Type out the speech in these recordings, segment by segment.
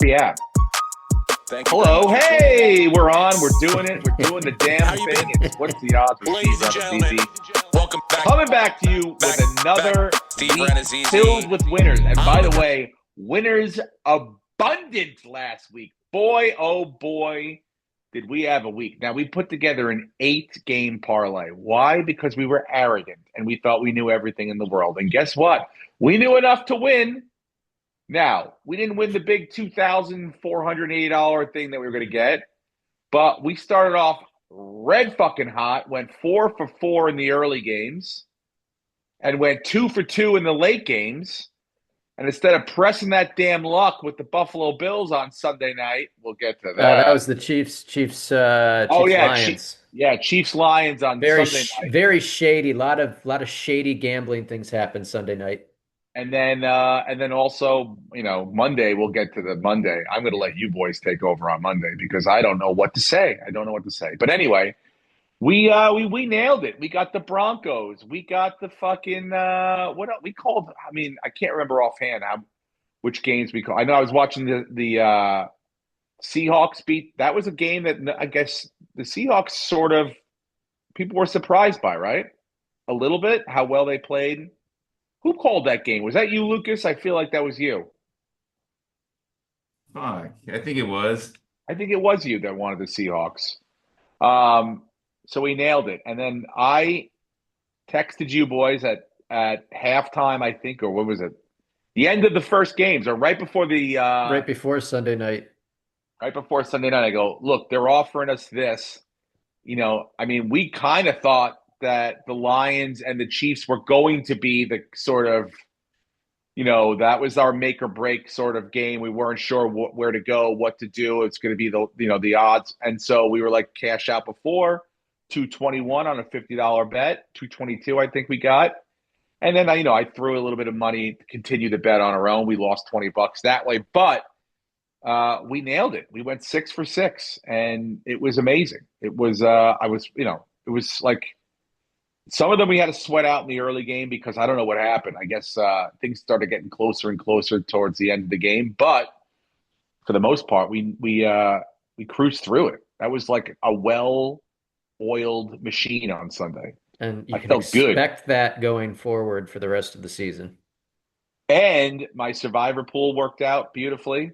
Yeah. Thank you very Hello. much for tuning Hey, in. we're on. We're doing it. We're doing the damn How you thing. been? It's What's the Odds with Steve Ladies and gentlemen, Rannazzisi. welcome Coming back to you with back, another Steve week Rannazzisi. filled with winners. And by I'm the the way, winners abundant last week. Boy, oh boy, did we have a week. Now, we put together an 8-game parlay. Why? Because we were arrogant and we thought we knew everything in the world. And guess what? We knew enough to win. Now, we didn't win the big $2,480 thing that we were going to get, but we started off red fucking hot, went 4 for 4 in the early games, and went 2 for 2 in the late games. And instead of pressing that damn luck with the Buffalo Bills on Sunday night, we'll get to That that. was the Chiefs, Oh Chiefs yeah, Lions. Chiefs Lions on Very, Sunday night. very shady. Lot of shady gambling things happened Sunday night. And then also, Monday we'll get to the Monday. I'm going to let you boys take over on Monday because I don't know what to say. I don't know what to say. But anyway, we nailed it. We got the Broncos. We got the fucking what else? We called. I mean, I can't remember offhand which games we called. I know I was watching the Seahawks beat. That was a game that I guess the Seahawks sort of people were surprised by, right? A little bit how well they played. Who called that game? Was that you, Lucas? I feel like that was you. Fuck, I think it was. I think it was you that wanted the Seahawks. Um, so we nailed it. And then I texted you boys at halftime, I think, or what was it? The end of the first games, or Right before Sunday night. right before Sunday night. I go, look, they're offering us this. I mean, we kind of thought that the Lions and the Chiefs were going to be the sort of that was our make or break sort of game. We weren't sure where to go, what to do. It's going to be the odds, and so we were like cash out before 221 on a $50 bet, 222 I think we got, and then I threw a little bit of money to continue the bet on our own. We lost $20 that way, but we nailed it. We went 6 for 6, and it was amazing. It was I was it was like some of them we had to sweat out in the early game because I don't know what happened. I guess things started getting closer and closer towards the end of the game, but for the most part, we cruised through it. That was like a well-oiled machine on Sunday. And you I can felt good, expect that going forward for the rest of the season. and my survivor pool worked out beautifully,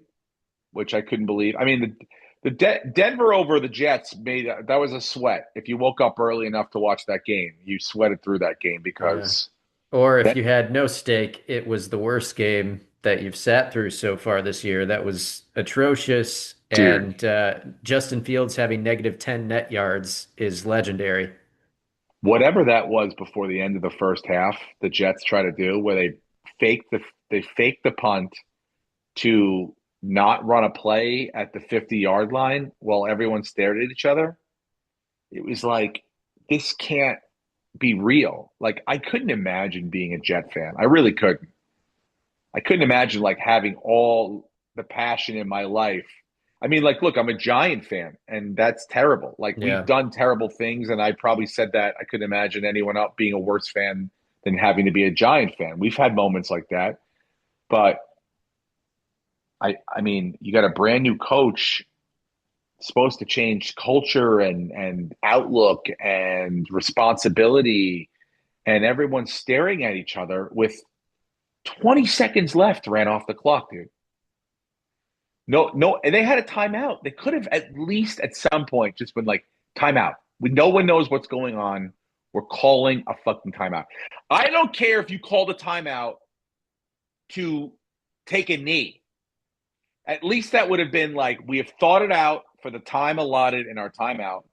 which I couldn't believe. I mean, Denver over the Jets that was a sweat. If you woke up early enough to watch that game, you sweated through that game Yeah. because. Or if you had no stake, it was the worst game that you've sat through so far this year. That was atrocious. Dude, And Justin Fields having negative 10 net yards is legendary. whatever that was before the end of the first half, the Jets try to do where they fake the punt to not run a play at the 50-yard line while everyone stared at each other. It was like this can't be real. Like I couldn't imagine being a Jet fan. I really couldn't. I couldn't imagine like having all the passion in my life. I mean, like, look, I'm a Giant fan, and that's terrible. Like, we've Yeah. done terrible things, and I probably said that. I couldn't imagine anyone up being a worse fan than having to be a Giant fan. We've had moments like that, but I mean, you got a brand new coach supposed to change culture and outlook and responsibility, and everyone's staring at each other with 20 seconds left, ran off the clock, dude. No, no, and they had a timeout. They could have at least at some point just been like, timeout. No one knows what's going on. We're calling a fucking timeout. I don't care if you called a timeout to take a knee. At least that would have been like, we have thought it out for the time allotted in our timeout.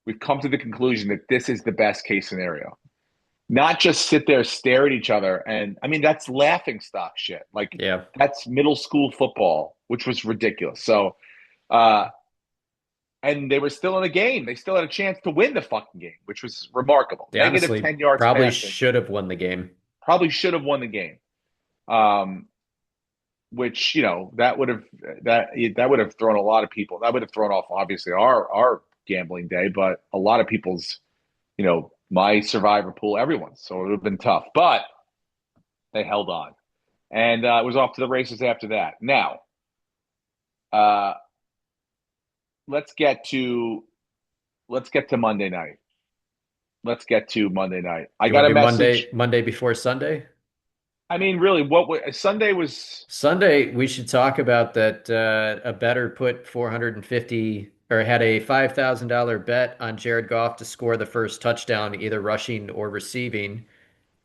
We've come to the conclusion that this is the best case scenario. Not just sit there, stare at each other. And I mean, that's laughing stock shit. Like, Yeah. that's middle school football, which was ridiculous. So, uh, and they were still in the game. They still had a chance to win the fucking game, which was remarkable. They Negative honestly 10 yards probably passing. should have won the game. Probably should have won the game. Which, that would have thrown a lot of people. That would have thrown off obviously our gambling day, but a lot of people's, my survivor pool, everyone's. So it would have been tough. But they held on. And it was off to the races after that. Now, Uh, let's get to let's get to Monday night. Let's get to Monday night. I Do you want got a to do message. Monday before Sunday? I mean, really, Sunday was? Sunday, we should talk about that. A better put 450 or had a $5,000 bet on Jared Goff to score the first touchdown, either rushing or receiving,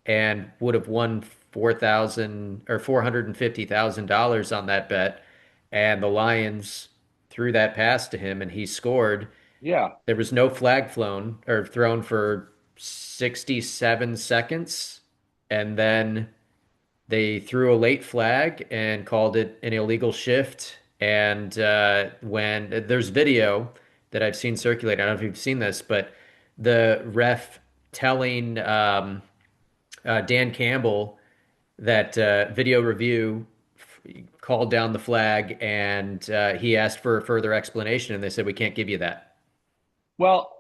and would have won 4,000 or $450,000 on that bet. And the Lions threw that pass to him and he scored. Yeah, There was no flag flown or thrown for 67 seconds. And then they threw a late flag and called it an illegal shift. And when there's video that I've seen circulate, I don't know if you've seen this, but the ref telling Dan Campbell that video review called down the flag and he asked for a further explanation, and they said, we can't give you that. well,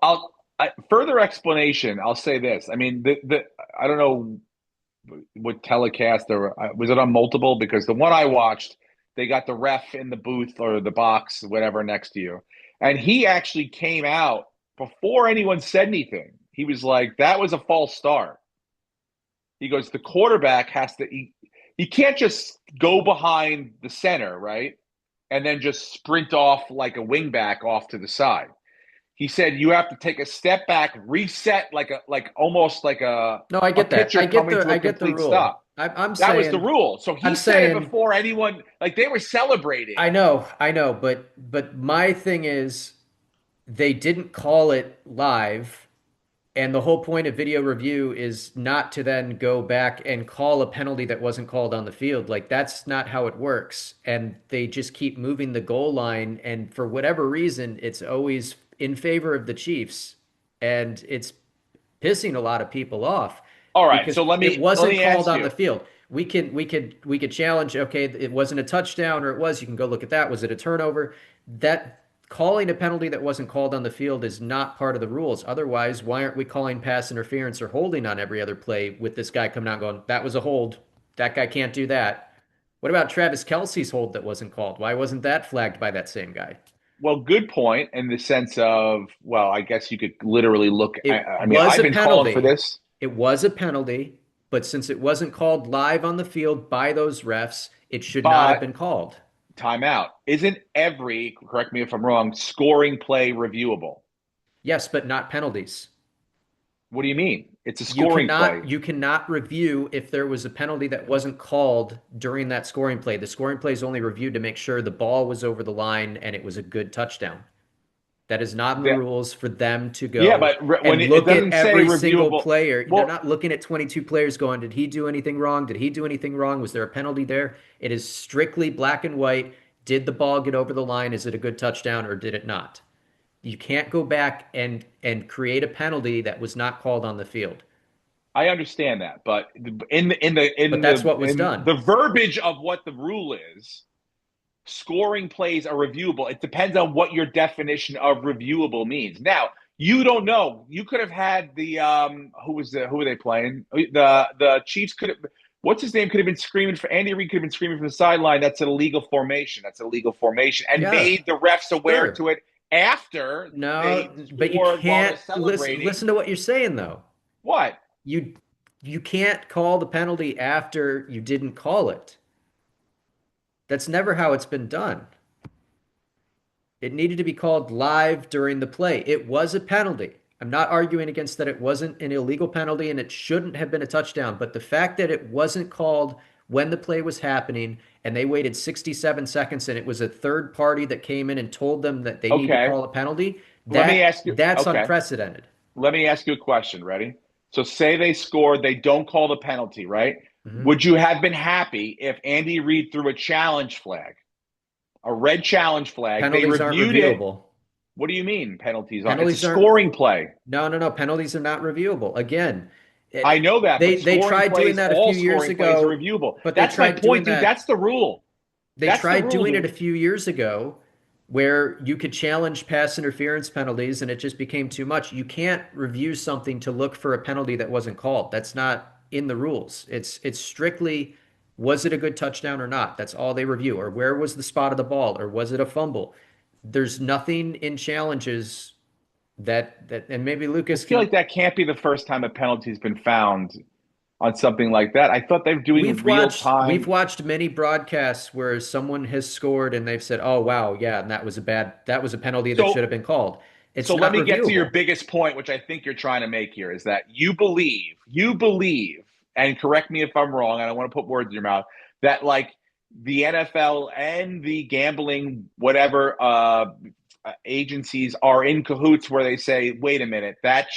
further explanation. I'll say this. I mean, the I don't know what telecast or was it on multiple? Because the one I watched, they got the ref in the booth or the box, whatever, next to you, and he actually came out before anyone said anything. He was like, "That was a false start." He goes, "The quarterback has to. He can't just go behind the center, right, and then just sprint off like a wingback off to the side." He said you have to take a step back, reset like almost like No, I a get that. pitcher coming to I a get the complete rule. stop. I'm That was the saying, rule. So he I'm said it saying, before anyone, like they were celebrating. I know, but my thing is they didn't call it live. And the whole point of video review is not to then go back and call a penalty that wasn't called on the field. Like that's not how it works. And they just keep moving the goal line. And for whatever reason, it's always in favor of the Chiefs. And it's pissing a lot of people off All right, because so let it me wasn't called ask on the you. field. We could challenge, okay, it wasn't a touchdown or it was, you can go look at that. Was it a turnover? That calling a penalty that wasn't called on the field is not part of the rules. Otherwise, why aren't we calling pass interference or holding on every other play with this guy coming out going, that was a hold. That guy can't do that. What about Travis Kelce's hold that wasn't called? Why wasn't that flagged by that same guy? Well, good point in the sense of, well, I guess you could literally look. It I mean, was I've a been calling for penalty. this. It was a penalty, but since it wasn't called live on the field by those refs, it should not have But been called. timeout. Isn't every, correct me if I'm wrong, scoring play reviewable? Yes, but not penalties. What do you mean? It's a scoring play. You cannot review if there was a penalty that wasn't called during that scoring play. The scoring play is only reviewed to make sure the ball was over the line and it was a good touchdown. That is not in the That, rules for them to yeah, go but when and it look at doesn't say every single reviewable, player. They're well, not looking at 22 players going, did he do anything wrong? Did he do anything wrong? Was there a penalty there? It is strictly black and white. Did the ball get over the line? Is it a good touchdown or did it not? You can't go back and create a penalty that was not called on the field. I understand that, but But that's what was in done. the verbiage of what the rule is, scoring plays are reviewable. It depends on what your definition of reviewable means. Now, you don't know. You could have had the who were they playing? The Chiefs could have what's his name could have been screaming for Andy Reid could have been screaming from the sideline. That's an illegal formation. That's an illegal formation, and Yeah, made the refs aware sure. to it after No, they but you scored while they're can't celebrating. listen to what you're saying though. What? You you can't call the penalty after you didn't call it. That's never how it's been done. It needed to be called live during the play. It was a penalty. I'm not arguing against that it wasn't an illegal penalty and it shouldn't have been a touchdown, but the fact that it wasn't called when the play was happening and they waited 67 seconds and it was a third party that came in and told them that they need to Okay. call a penalty, Let me ask you. that's Okay. unprecedented. Let me ask you a question. Ready? So, say they scored, they don't call the penalty, right? Mhm. Would you have been happy if Andy Reid threw a challenge flag, a red challenge flag? They Penalties aren't reviewed it. reviewable. What do you mean penalties on? It's a Penalties aren't scoring play. No. Penalties are not reviewable. Again, I know that, but they scoring tried doing plays, that a all few years scoring plays are ago, reviewable. but they That's my tried doing point, dude. that. That's the rule. They That's the tried rule, doing it a dude. few years ago where you could challenge pass interference penalties and it just became too much. You can't review something to look for a penalty that wasn't called. That's not in the rules. It's strictly Was it a good touchdown or not? That's all they review. Or where was the spot of the ball? Or was it a fumble? There's nothing in challenges and maybe I Lucas feel can. like that can't be the first time a penalty's been found on something like that. I thought they're doing real We've time. watched many broadcasts where someone has scored and they've said, "Oh wow, yeah, and that was a penalty that should So have been called." It's so let not me get to your reviewable. biggest point, which I think you're trying to make here, is that you believe, and correct me if I'm wrong, I don't want to put words in your mouth, that like the NFL and the gambling whatever agencies are in cahoots where they say, wait a minute, that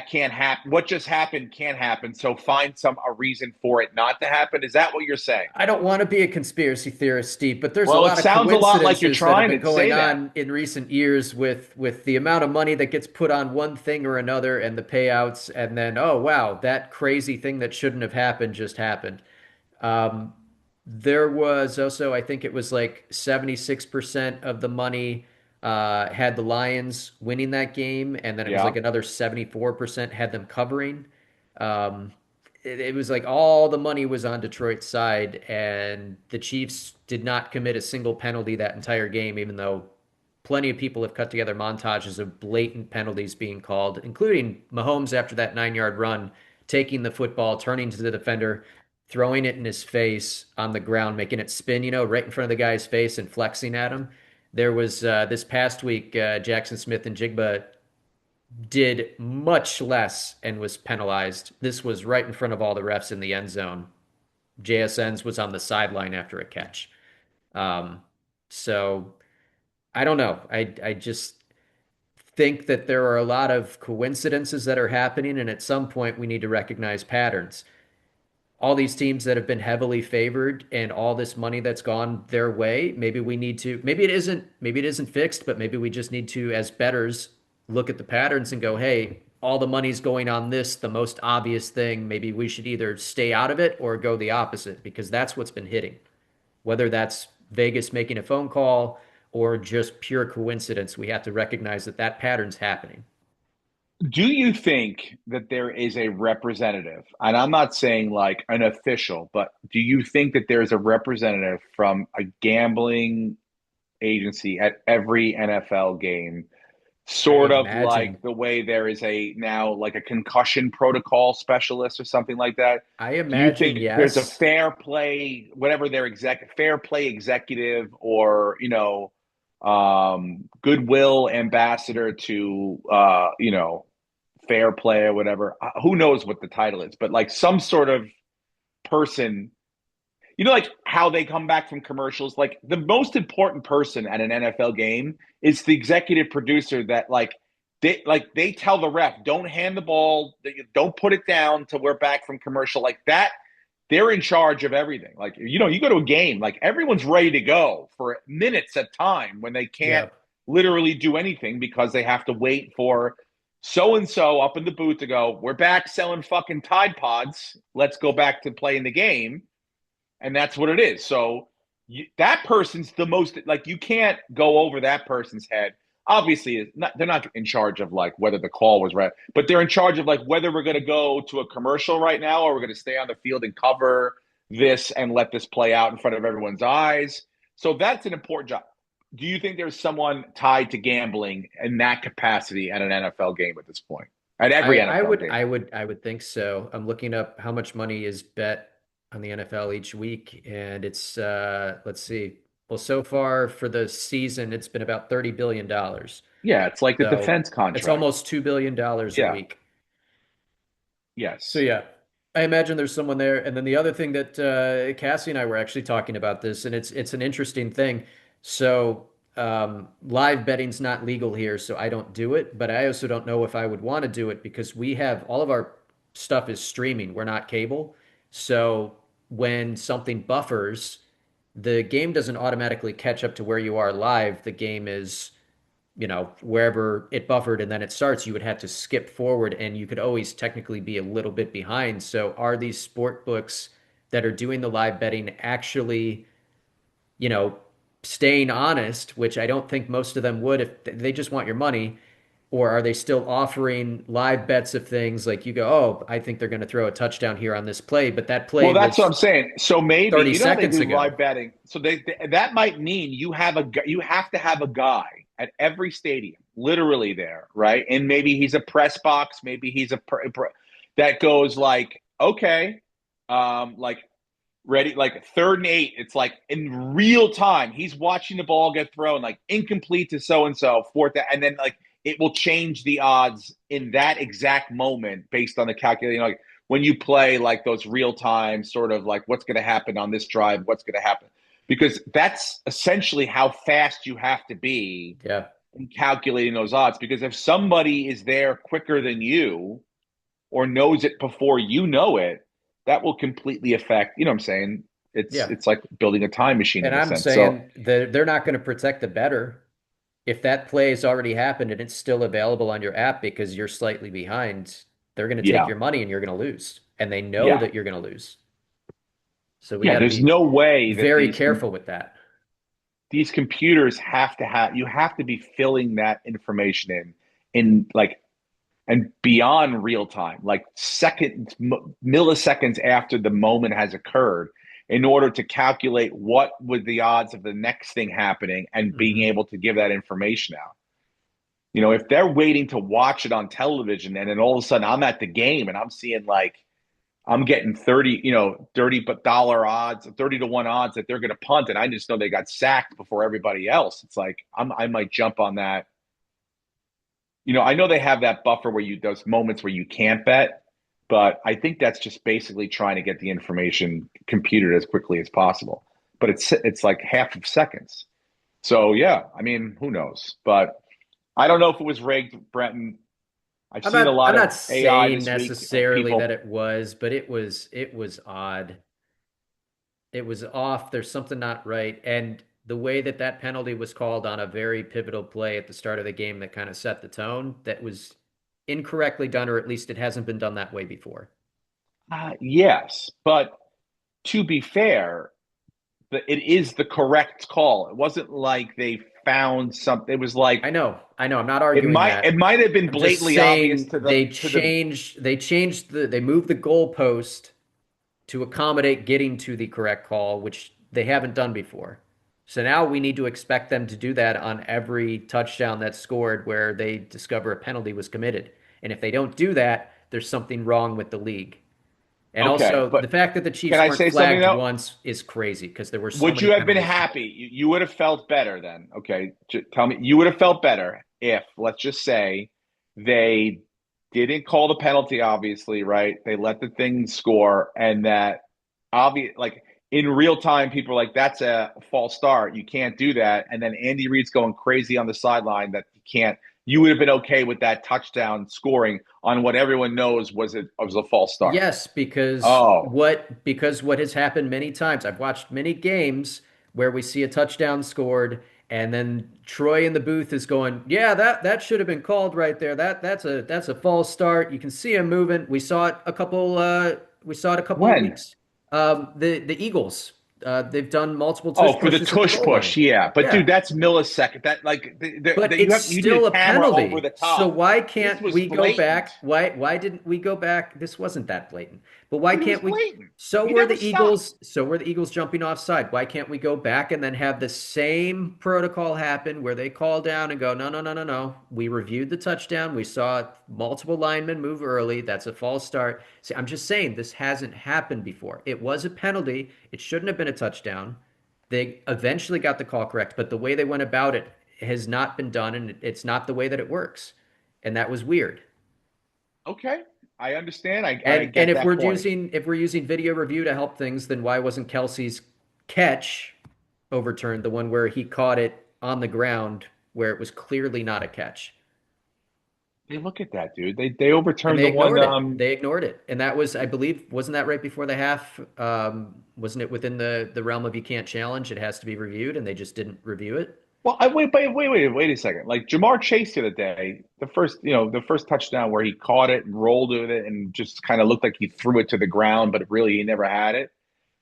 can't happen. What just happened can't happen. So find a reason for it not to happen. Is that what you're saying? I don't want to be a conspiracy theorist, Steve, but there's a Well, it lot of sounds a lot like you're coincidences that have trying been to going say that. on in recent years with the amount of money that gets put on one thing or another and the payouts, and then oh wow, that crazy thing that shouldn't have happened just happened. Um, there was also, I think it was like 76% of the money had the Lions winning that game, and then it was like Yeah. another 74% had them covering. Um, it was like all the money was on Detroit's side, and the Chiefs did not commit a single penalty that entire game, even though plenty of people have cut together montages of blatant penalties being called, including Mahomes after that 9 yard run, taking the football, turning to the defender, throwing it in his face on the ground, making it spin, right in front of the guy's face and flexing at him. There was this past week, Jackson Smith and Jigba did much less and was penalized. This was right in front of all the refs in the end zone. JSN's was on the sideline after a catch. Um, so I don't know. I just think that there are a lot of coincidences that are happening, and at some point we need to recognize patterns. All these teams that have been heavily favored and all this money that's gone their way, maybe it isn't fixed, but maybe we just need to, as bettors, look at the patterns and go, hey, all the money's going on this, the most obvious thing. Maybe we should either stay out of it or go the opposite because that's what's been hitting. Whether that's Vegas making a phone call or just pure coincidence, we have to recognize that that pattern's happening. Do you think that there is a representative? And I'm not saying like an official, but do you think that there's a representative from a gambling agency at every NFL game, I sort of imagine, like the way there is a now like a concussion protocol specialist or something like that? I Do you imagine think there's a yes. fair play, whatever their fair play executive or, goodwill ambassador to, fair play or whatever. Who knows what the title is, but like some sort of person, like how they come back from commercials. Like the most important person at an NFL game is the executive producer that they tell the ref, don't hand the ball, don't put it down till we're back from commercial. Like that, they're in charge of everything. Like, you go to a game, like everyone's ready to go for minutes at time when they can't Yeah. literally do anything because they have to wait for so and so up in the booth to go, we're back selling fucking Tide Pods. Let's go back to playing the game. And that's what it is. So that person's the most, like, you can't go over that person's head. Obviously, they're not in charge of like whether the call was right, but they're in charge of like whether we're going to go to a commercial right now or we're going to stay on the field and cover this and let this play out in front of everyone's eyes. So that's an important job. Do you think there's someone tied to gambling in that capacity at an NFL game at this point? At every NFL game? I would think so. I'm looking up how much money is bet on the NFL each week, and it's let's see. Well, so far for the season, it's been about $30 billion. Yeah, it's like the So defense it's contract. almost $2 billion a Yeah. week. So Yes. yeah, I imagine there's someone there. And then the other thing that Cassie and I were actually talking about this, and it's an interesting thing. So live betting's not legal here, so I don't do it. But I also don't know if I would want to do it because we have all of our stuff is streaming. We're not cable. So when something buffers, the game doesn't automatically catch up to where you are live. The game is wherever it buffered and then it starts, you would have to skip forward and you could always technically be a little bit behind. So are these sport books that are doing the live betting actually, you know, staying honest, which I don't think most of them would if they just want your money. Or are they still offering live bets of things like you go, oh, I think they're going to throw a touchdown here on this play, but that play Well, that's what I'm was saying. So maybe 30 you know how they seconds do ago. live betting. So that might mean you have to have a guy at every stadium, literally there, right? And maybe he's a press box, maybe he's that goes like, okay, like ready, like 3rd and 8. It's like in real time. He's watching the ball get thrown, like incomplete to so and so, fourth, and then like it will change the odds in that exact moment based on the calculation. Like when you play like those real time sort of like what's going to happen on this drive, what's going to happen, because that's essentially how fast you have to be Yeah. in calculating those odds. Because if somebody is there quicker than you or knows it before you know it, that will completely affect, you know what I'm saying? It's Yeah. it's like building a time machine And in a I'm sense. So saying that they're not going to protect the better if that play has already happened and it's still available on your app because you're slightly behind. They're going to take yeah, your money and you're going to lose. And they know yeah, that you're going to lose. So we yeah. got to There's be no way that very careful with that. these computers have to have you have to be filling that information in like and beyond real time, like seconds, milliseconds after the moment has occurred, in order to calculate what would the odds of the next thing happening and being Hmm. able to give that information out. You know, if they're waiting to watch it on television and then all of a sudden I'm at the game and I'm seeing like I'm getting 30, $30 but dollar odds, 30 to 1 odds that they're going to punt and I just know they got sacked before everybody else. It's like I might jump on that. I know they have that buffer where those moments where you can't bet, but I think that's just basically trying to get the information computed as quickly as possible. But it's like half of seconds. So yeah, I mean, who knows? But I don't know if it was rigged, Brenton. I've seen a I'm lot not of AI saying this week of necessarily that people. it was, but it was odd. It was off. There's something not right. And the way that that penalty was called on a very pivotal play at the start of the game that kind of set the tone, that was incorrectly done, or at least it hasn't been done that way before. Yes, but to be fair, it is the correct call. It wasn't like they found something. It was like I know. I'm not it arguing might it that. might have been I'm just blatantly obvious saying to the. they moved the goalpost to accommodate getting to the correct call, which they haven't done before. So now we need to expect them to do that on every touchdown that's scored where they discover a penalty was committed. And if they don't do that, there's something wrong with the league. And Okay, also, but the fact that the can Chiefs I weren't say something flagged though? once is crazy because there were so Would many you have been penalties happy? committed. You would have felt better then. Okay, tell me, you would have felt better if, let's just say, they didn't call the penalty, obviously, right? They let the thing score, and that obvious, like in real time, people are like, "That's a false start. You can't do that." And then Andy Reid's going crazy on the sideline that you can't. You would have been okay with that touchdown scoring on what everyone knows was a false start. Yes, Oh, because what has happened many times. I've watched many games where we see a touchdown scored and then Troy in the booth is going, "Yeah, that should have been called right there. That's a false start. You can see him moving. We saw it a couple of when? weeks. The Eagles, they've done multiple tush Oh, for the pushes at the tush goal line. push, yeah. But dude, Yeah. that's millisecond. That like But you it's have you need still a a camera over penalty. the So top. why This can't was we go blatant, back? Why didn't we go back? This wasn't that blatant. But why but it was can't we? blatant. He never stopped. So were the Eagles jumping offside. Why can't we go back and then have the same protocol happen where they call down and go, no, no, no, no, no. We reviewed the touchdown. We saw multiple linemen move early. That's a false start. See, I'm just saying this hasn't happened before. It was a penalty. It shouldn't have been a touchdown. They eventually got the call correct, but the way they went about it has not been done, and it's not the way that it works. And that was weird. Okay, I understand. I And get if that we're point. using video review to help things, then why wasn't Kelsey's catch overturned? The one where he caught it on the ground where it was clearly not a catch. They look at that, dude. They And overturned they the one. ignored it. They ignored it. And that was, I believe, wasn't that right before the half? Wasn't it within the realm of you can't challenge? It has to be reviewed, and they just didn't review it. Well, wait a second. Like Jamar Chase the other day, the first touchdown where he caught it and rolled with it and just kind of looked like he threw it to the ground, but really he never had it.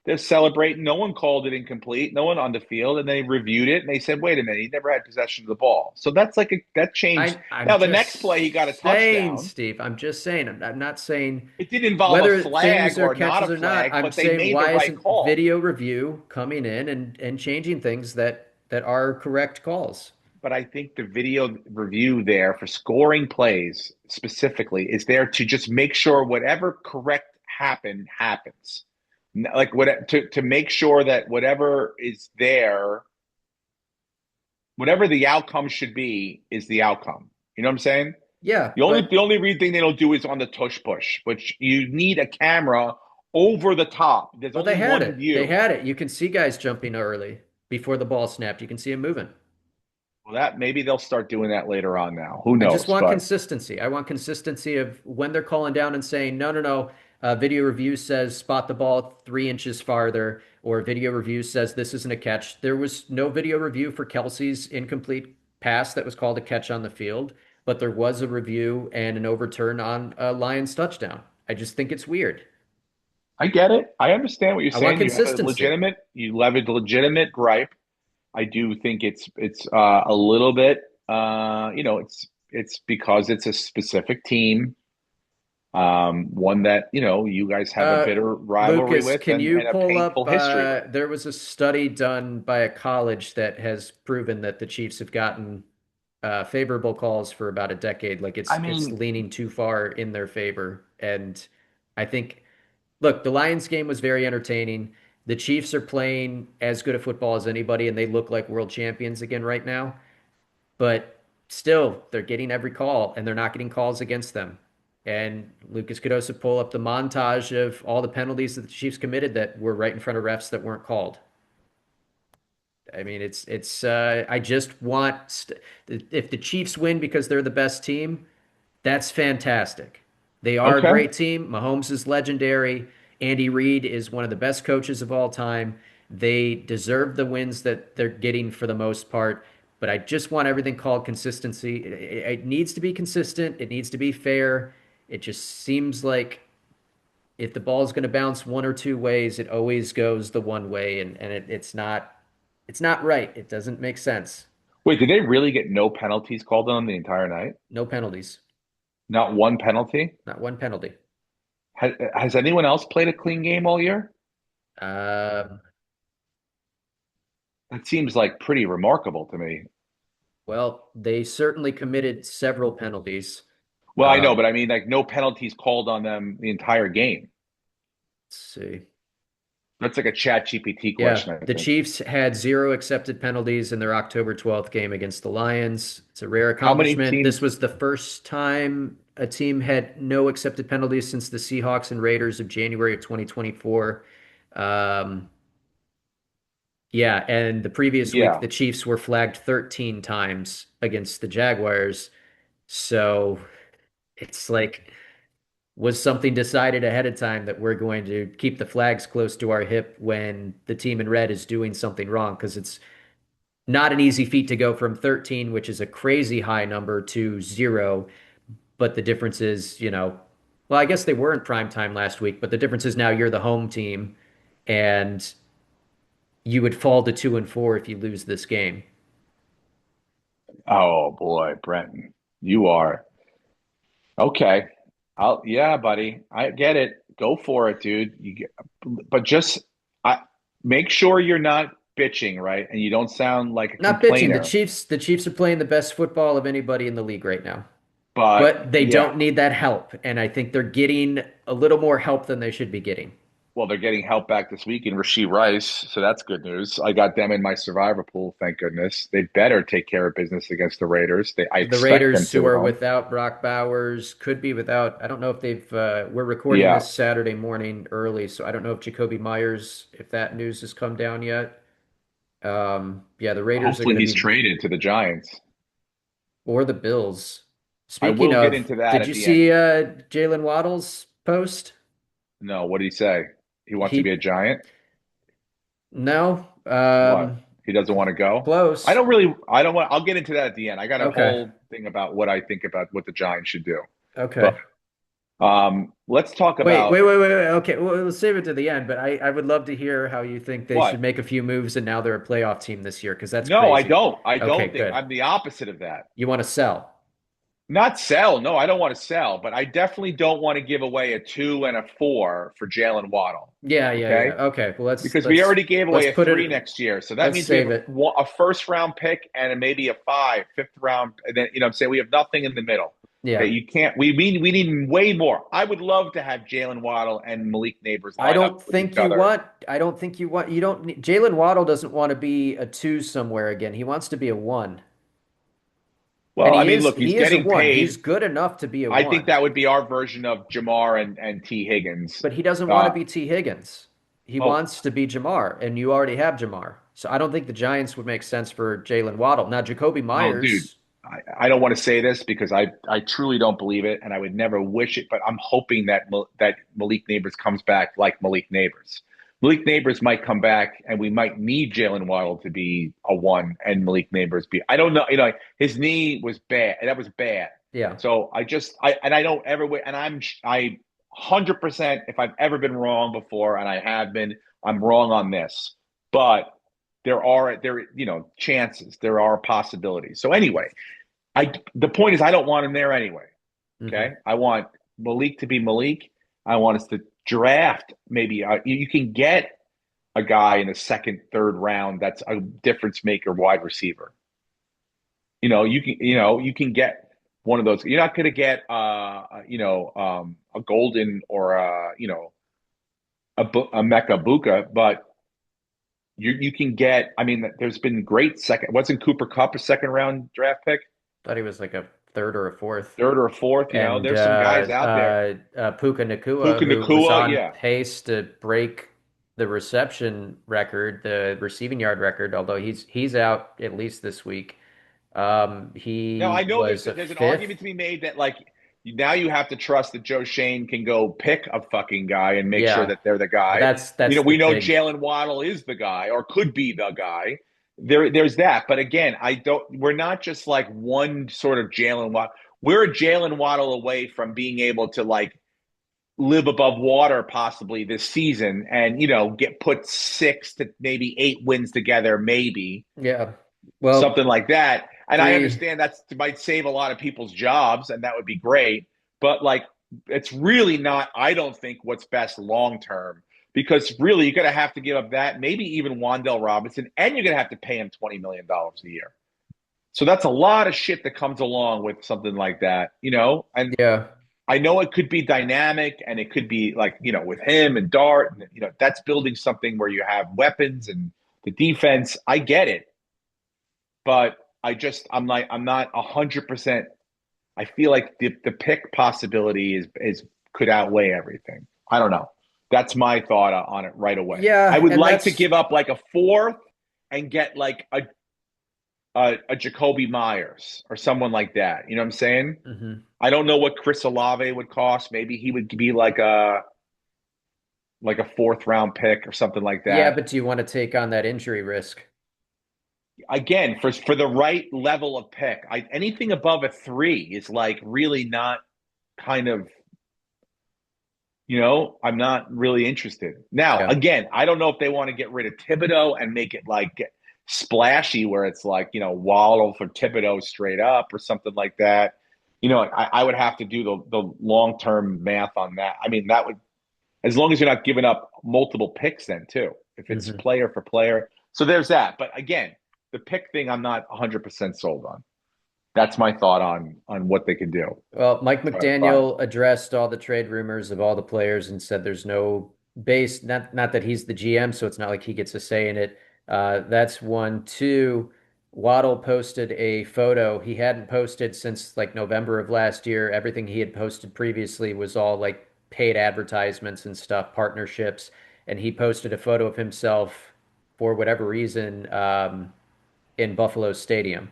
They're celebrating. No one called it incomplete. No one on the field, and they reviewed it and they said, "Wait a minute, he never had possession of the ball." So that's that changed. I'm Now the next play, he got a just saying, touchdown. Steve. I'm just saying. I'm not saying It didn't involve a whether things flag are or not a catches or not. flag, I'm but they saying made the why right isn't call. video review coming in and changing things that are correct calls? But I think the video review there for scoring plays specifically is there to just make sure whatever correct happened happens. Like what to make sure that whatever is there, whatever the outcome should be, is the outcome. You know what I'm saying? Yeah, The but only real thing they don't do is on the tush push, which you need a camera over the top. There's well, they only had one it. They view. had it. You can see guys jumping early before the ball snapped. You can see them moving. Well, that maybe they'll start doing that later on now. Who I just knows? want But consistency. I want consistency of when they're calling down and saying, no, no, no. Video review says spot the ball 3 inches farther, or video review says this isn't a catch. There was no video review for Kelsey's incomplete pass that was called a catch on the field, but there was a review and an overturn on a Lions touchdown. I just think it's weird. I get it. I understand what you're I want saying. consistency. You have a legitimate gripe. I do think it's a little bit it's because it's a specific team, one that you guys have a Uh, bitter rivalry Lucas, with can you and a pull up? painful history with. There was a study done by a college that has proven that the Chiefs have gotten favorable calls for about a decade. Like I it's mean, leaning too far in their favor. And I think, look, the Lions game was very entertaining. The Chiefs are playing as good a football as anybody, and they look like world champions again right now. But still, they're getting every call, and they're not getting calls against them. And Lucas could also pull up the montage of all the penalties that the Chiefs committed that were right in front of refs that weren't called. I mean, I just want if the Chiefs win because they're the best team, that's fantastic. They are a okay. great team. Mahomes is legendary. Andy Reid is one of the best coaches of all time. They deserve the wins that they're getting for the most part, but I just want everything called consistency. It needs to be consistent. It needs to be fair. It just seems like if the ball is going to bounce one or two ways, it always goes the one way, and it's not right. It doesn't make sense. Wait, did they really get no penalties called on the entire night? No penalties. Not one penalty? Not one penalty. Has anyone else played a clean game all year? Um, That seems like pretty remarkable to me. well, they certainly committed several penalties. Well, I know, Um, but I mean, like no penalties called on them the entire game. let's see. That's like a Chat GPT Yeah, question, I the think. Chiefs had zero accepted penalties in their October 12th game against the Lions. It's a rare How many accomplishment. This teams? was the first time a team had no accepted penalties since the Seahawks and Raiders of January of 2024. Um, yeah, and the previous week, Yeah. the Chiefs were flagged 13 times against the Jaguars. So it's like, was something decided ahead of time that we're going to keep the flags close to our hip when the team in red is doing something wrong? Because it's not an easy feat to go from 13, which is a crazy high number, to zero. But the difference is, well, I guess they were in prime time last week, but the difference is now you're the home team and you would fall to 2-4 if you lose this game. Oh boy, Brenton, you are okay. Yeah, buddy. I get it. Go for it, dude. But just I make sure you're not bitching, right? And you don't sound like a Not bitching. complainer. The Chiefs are playing the best football of anybody in the league right now. But But they yeah, don't need that help. And I think they're getting a little more help than they should be getting. well, they're getting help back this week in Rasheed Rice, so that's good news. I got them in my survivor pool, thank goodness. They better take care of business against the Raiders. I The expect them Raiders, who to at are home. without Brock Bowers, could be without. I don't know if we're recording Yeah. this Saturday morning early, so I don't know if Jacoby Myers, if that news has come down yet. Yeah, the Raiders are Hopefully going to he's be, traded to the Giants. or the Bills. I Speaking will get of, into that did at you the end. see Jalen Waddle's post? No, what did he say? He wants to be a He, Giant? no, What? He doesn't want to go? close. I don't want, I'll get into that at the end. I got a Okay, whole thing about what I think about what the Giants should do. But okay. Let's talk Wait, about wait, wait, wait, wait. Okay, well, we'll save it to the end, but I would love to hear how you think they should what? make a few moves and now they're a playoff team this year because that's No, I crazy. don't. I Okay, don't think good. I'm the opposite of that. You want to sell? Not sell. No, I don't want to sell, but I definitely don't want to give away a 2 and a 4 for Jalen Waddle. Yeah, yeah, yeah. Okay. Okay, well Because we already gave let's away a put 3 it next year. So that let's means we have save it. a first round pick and maybe a fifth round. And then, I'm saying we have nothing in the middle. Okay. Yeah. You can't, we need way more. I would love to have Jalen Waddle and Malik Neighbors I line up don't with each think you other. want I don't think you want you don't need, Jalen Waddle doesn't want to be a two somewhere again. He wants to be a one. And Well, I mean, look, he's he is a getting one. He's paid. good enough to be a I think one. that would be our version of Jamar and T. Higgins. But he doesn't want to Uh, be T. Higgins. He well, wants to be Jamar, and you already have Jamar. So I don't think the Giants would make sense for Jalen Waddle. Now, Jacoby well, dude, Myers, I don't want to say this because I truly don't believe it, and I would never wish it. But I'm hoping that Malik Neighbors comes back like Malik Neighbors. Malik Neighbors might come back, and we might need Jalen Waddle to be a one, and Malik Neighbors be. I don't know. His knee was bad, and that was bad. yeah, So I don't ever wait, and I 100%. If I've ever been wrong before, and I have been, I'm wrong on this. But there chances, there are possibilities. So anyway, I the point is I don't want him there anyway. hmm Okay, I want Malik to be Malik. I want us to draft maybe you can get a guy in the second, third round that's a difference maker wide receiver. You can get one of those. You're not going to get a Golden or a Mecca Buka, but you can get. I mean, there's been great second. Wasn't Cooper Kupp a second round draft pick, thought he was like a third or a fourth. third or a fourth? And There's some guys out there. Puka Nacua, Puka who was Nakua, on yeah. pace to break the reception record, the receiving yard record, although he's out at least this week. Now I He know was a there's an fifth. argument to be made that like now you have to trust that Joe Shane can go pick a fucking guy and make sure Yeah, that they're the guy. that's the We know big. Jalen Waddle is the guy or could be the guy. There's that, but again, I don't. We're not just like one sort of Jalen Waddle. We're a Jalen Waddle away from being able to like live above water possibly this season and get put 6 to maybe 8 wins together, maybe Yeah. Well, something like that. And I three. understand that might save a lot of people's jobs, and that would be great. But like, it's really not. I don't think what's best long term because really you're going to have to give up that, maybe even Wandell Robinson, and you're going to have to pay him $20 million a year. So that's a lot of shit that comes along with something like that. And Yeah. I know it could be dynamic, and it could be like with him and Dart, and that's building something where you have weapons and the defense. I get it, but I'm not 100%. I feel like the pick possibility is could outweigh everything. I don't know. That's my thought on it right away. I Yeah, would and like to that's give up like a fourth and get like a Jacoby Myers or someone like that. You know what I'm saying? mhm. I don't know what Chris Olave would cost. Maybe he would be like a fourth round pick or something like Yeah, that. but do you want to take on that injury risk? Again, for the right level of pick, anything above a 3 is like really not kind of I'm not really interested. Now, Yeah. again, I don't know if they want to get rid of Thibodeau and make it like splashy, where it's like Waddle for Thibodeau straight up or something like that. I would have to do the long term math on that. I mean, that would, as long as you're not giving up multiple picks, then too, if it's hmm player for player. So there's that. But again, the pick thing, I'm not 100% sold on. That's my thought on what they can do. Well, Mike But McDaniel addressed all the trade rumors of all the players and said there's no base, not that he's the GM, so it's not like he gets a say in it. That's one. Two, Waddle posted a photo he hadn't posted since like November of last year. Everything he had posted previously was all like paid advertisements and stuff, partnerships, and he posted a photo of himself for whatever reason in Buffalo Stadium.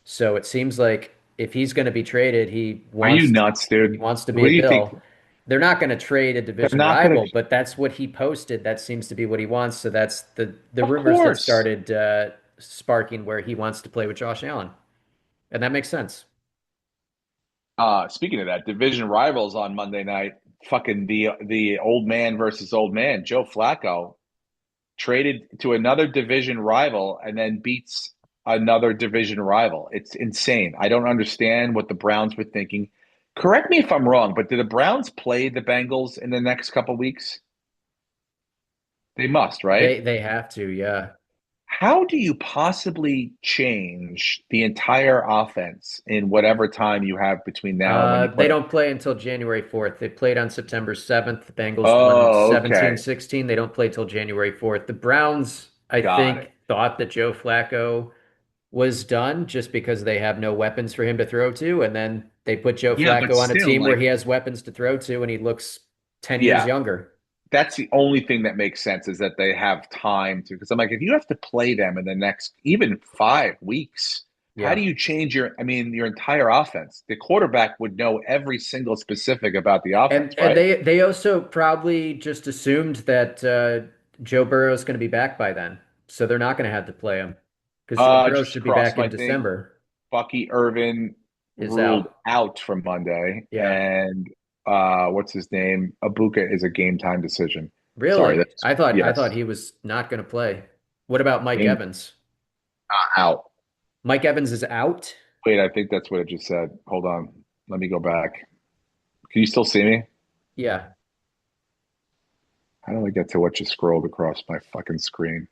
So it seems like if he's going to be traded, are you nuts, he dude? wants to be What a do you think? Bill. They're not going to trade a They're division not going rival, to. but that's what he posted. That seems to be what he wants. So that's the Of rumors that course. started sparking where he wants to play with Josh Allen, and that makes sense. Speaking of that, division rivals on Monday night. Fucking the old man versus old man. Joe Flacco traded to another division rival and then beats another division rival. It's insane. I don't understand what the Browns were thinking. Correct me if I'm wrong, but do the Browns play the Bengals in the next couple weeks? They must, right? They have to, yeah. How do you possibly change the entire offense in whatever time you have between now and when you They play? don't play until January 4th. They played on September 7th. The Bengals won Oh, okay. 17-16. They don't play till January 4th. The Browns, I Got it. think, thought that Joe Flacco was done just because they have no weapons for him to throw to. And then they put Joe Yeah, but Flacco on a still, team where like, he has weapons to throw to and he looks 10 years yeah, younger. that's the only thing that makes sense is that they have time to. Because I'm like, if you have to play them in the next even 5 weeks, how do Yeah. you change your entire offense? The quarterback would know every single specific about the offense, And right? they also probably just assumed that Joe Burrow is going to be back by then. So they're not going to have to play him because Burrow Just should be crossed back in my thing. December. Bucky Irvin Is ruled out. out from Monday, Yeah. and what's his name? Abuka is a game time decision. Sorry, Really? that's I thought yes, he was not going to play. What about Mike game Evans? out. Mike Evans is out? Wait, I think that's what it just said. Hold on, let me go back. Can you still see me? Yeah. How do I get to what you scrolled across my fucking screen?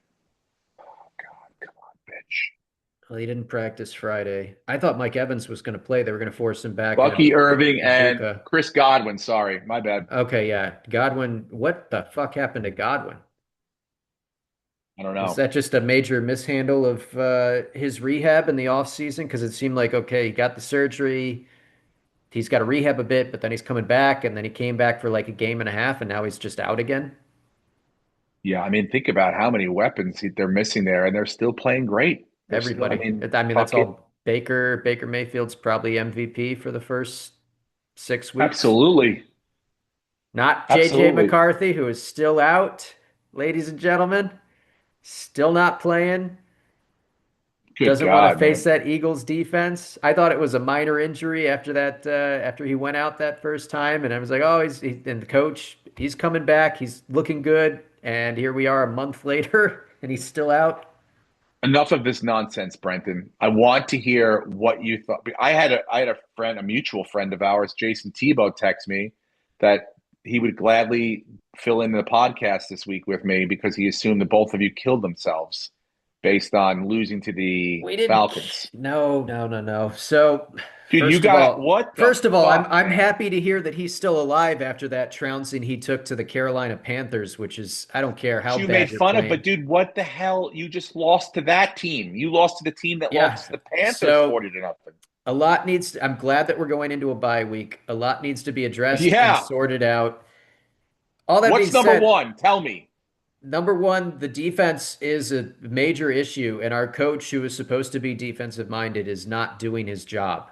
Oh God, come on, bitch. Well, he didn't practice Friday. I thought Mike Evans was going to play. They were going to force him back in Bucky Irving and Ibuka. Chris Godwin. Sorry, my bad. Okay, yeah. Godwin, what the fuck happened to Godwin? I don't Was know. that just a major mishandle of his rehab in the offseason? Because it seemed like, okay, he got the surgery, he's got to rehab a bit, but then he's coming back, and then he came back for like a game and a half, and now he's just out again. Yeah, I mean, think about how many weapons they're missing there, and they're still playing great. They're still, I Everybody. mean, I mean, that's fuck it. all Baker. Baker Mayfield's probably MVP for the first 6 weeks. Absolutely. Not JJ Absolutely. McCarthy, who is still out, ladies and gentlemen. Still not playing. Good Doesn't want to God, face man. that Eagles defense. I thought it was a minor injury after that, after he went out that first time, and I was like, oh, and the coach, he's coming back, he's looking good, and here we are a month later, and he's still out. Enough of this nonsense, Brenton. I want to hear what you thought. I had a friend, a mutual friend of ours, Jason Tebow, text me that he would gladly fill in the podcast this week with me because he assumed that both of you killed themselves based on losing to the We didn't. Falcons. No, no, no, no. So, Dude, you got what the I'm fuck, man? happy to hear that he's still alive after that trouncing he took to the Carolina Panthers, which is I don't care how You made bad you're fun of, but playing. dude, what the hell? You just lost to that team. You lost to the team that Yeah. lost to the Panthers So 40 to nothing. a lot needs to, I'm glad that we're going into a bye week. A lot needs to be addressed and Yeah. sorted out. All that being What's number said, one? Tell me. number one, the defense is a major issue, and our coach, who is supposed to be defensive minded, is not doing his job.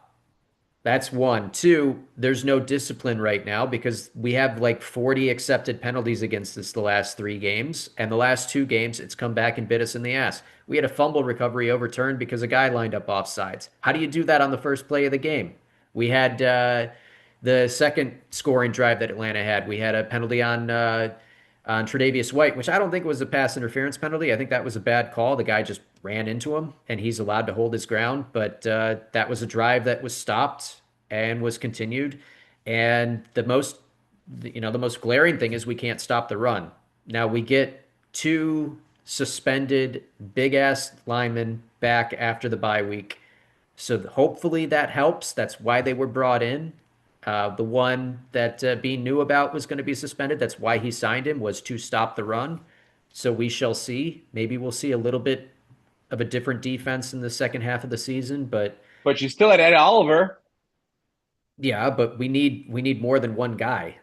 That's one. Two, there's no discipline right now because we have like 40 accepted penalties against us the last 3 games. And the last 2 games, it's come back and bit us in the ass. We had a fumble recovery overturned because a guy lined up offsides. How do you do that on the first play of the game? We had the second scoring drive that Atlanta had. We had a penalty on Tre'Davious White, which I don't think was a pass interference penalty. I think that was a bad call. The guy just ran into him, and he's allowed to hold his ground. But that was a drive that was stopped and was continued. And the most glaring thing is we can't stop the run. Now we get 2 suspended big ass linemen back after the bye week. So hopefully that helps. That's why they were brought in. The one that Bean knew about was going to be suspended. That's why he signed him, was to stop the run. So we shall see. Maybe we'll see a little bit of a different defense in the second half of the season. But But you still had Ed Oliver. yeah, but we need more than one guy.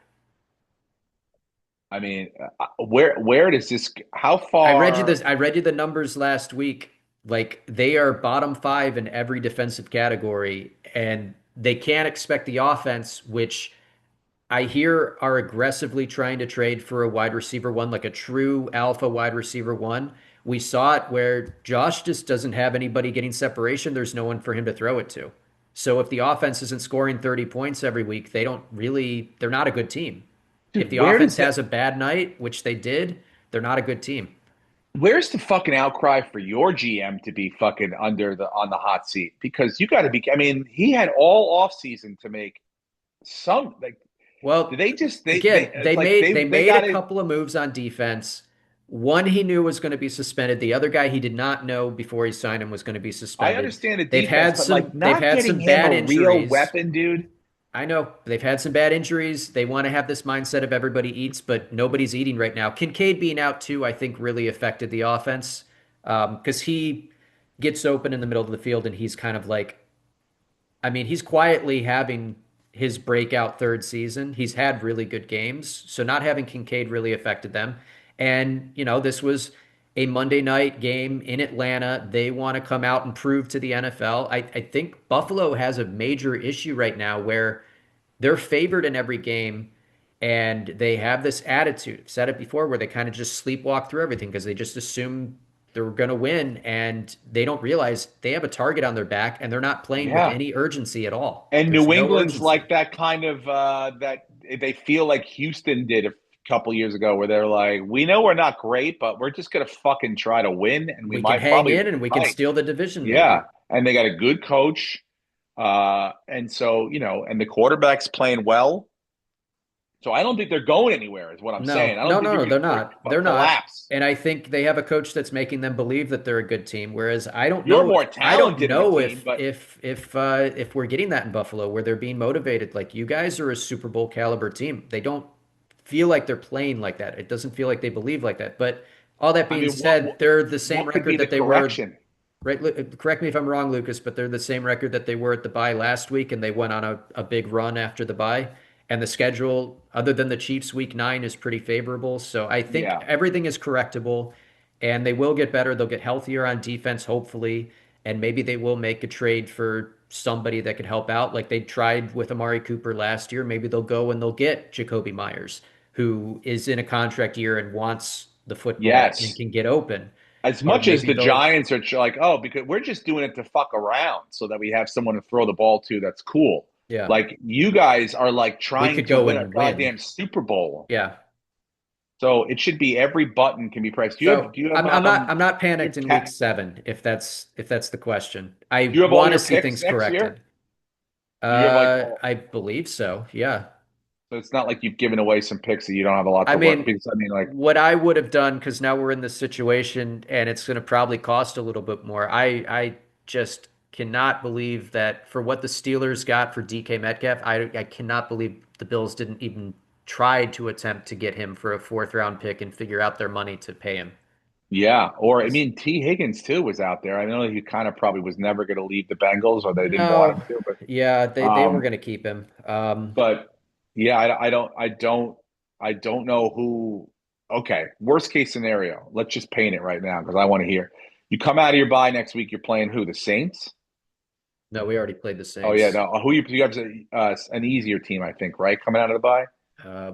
I mean, where does this? How I read you this. far? I read you the numbers last week. Like they are bottom five in every defensive category, and they can't expect the offense, which I hear are aggressively trying to trade for a wide receiver one, like a true alpha wide receiver one. We saw it where Josh just doesn't have anybody getting separation. There's no one for him to throw it to. So if the offense isn't scoring 30 points every week, they're not a good team. If Dude, the offense has a bad night, which they did, they're not a good team. where's the fucking outcry for your GM to be fucking on the hot seat? Because you got to be. I mean, he had all off season to make some like. Did Well, they just they again, it's like they they made a got it. couple of moves on defense. One he knew was going to be suspended. The other guy he did not know before he signed him was going to be I suspended. understand the defense, but like They've not had getting some him bad a real injuries. weapon, dude. I know they've had some bad injuries. They want to have this mindset of everybody eats, but nobody's eating right now. Kincaid being out too, I think, really affected the offense because he gets open in the middle of the field and he's kind of like, I mean, he's quietly having his breakout third season. He's had really good games, so not having Kincaid really affected them. And this was a Monday night game in Atlanta. They want to come out and prove to the NFL. I think Buffalo has a major issue right now where they're favored in every game and they have this attitude. I've said it before where they kind of just sleepwalk through everything because they just assume they're going to win and they don't realize they have a target on their back and they're not playing with Yeah, any urgency at all. and There's New no England's urgency. like that kind of that they feel like Houston did a couple years ago, where they're like, we know we're not great, but we're just gonna fucking try to win, and we We can might hang probably in and we can might. steal the division Yeah, maybe. and they got a good coach, and so and the quarterback's playing well. So I don't think they're going anywhere, is what I'm saying. I don't think you're No, going they're to not. They're not. collapse. And I think they have a coach that's making them believe that they're a good team. Whereas You're more I don't talented of a know team, but if we're getting that in Buffalo where they're being motivated. Like you guys are a Super Bowl caliber team. They don't feel like they're playing like that. It doesn't feel like they believe like that. But all that I being mean, said, they're the same what could be record the that they were. correction? Right, correct me if I'm wrong, Lucas, but they're the same record that they were at the bye last week, and they went on a big run after the bye. And the schedule, other than the Chiefs week 9, is pretty favorable. So I think Yeah, everything is correctable, and they will get better. They'll get healthier on defense, hopefully, and maybe they will make a trade for somebody that could help out, like they tried with Amari Cooper last year. Maybe they'll go and they'll get Jacoby Myers, who is in a contract year and wants the football and yes. can get open. As Or much as maybe the they'll Giants are like, oh, because we're just doing it to fuck around so that we have someone to throw the ball to that's cool. Yeah. Like you guys are like We trying could to go win a and win. goddamn Super Bowl. Yeah. So it should be every button can be pressed. So Do you have I'm not your panicked in week cat seven if that's the question. do I you have all want to your see picks things next year? corrected. Do you have like I believe so. Yeah. so it's not like you've given away some picks that you don't have a lot I to work mean, because I mean like what I would have done because now we're in this situation and it's going to probably cost a little bit more. I just cannot believe that for what the Steelers got for DK Metcalf, I cannot believe the Bills didn't even try to attempt to get him for a fourth round pick and figure out their money to pay him. yeah, or I 'Cause- mean T Higgins too was out there. I know he kind of probably was never going to leave the Bengals or they didn't want No, him to, yeah, but they were going to keep him. but yeah, I don't know who. Okay, worst case scenario. Let's just paint it right now because I want to hear. You come out of your bye next week. You're playing who? The Saints? No, we already played the Oh yeah, Saints. no. Who you have an easier team, I think, right? Coming out of the bye,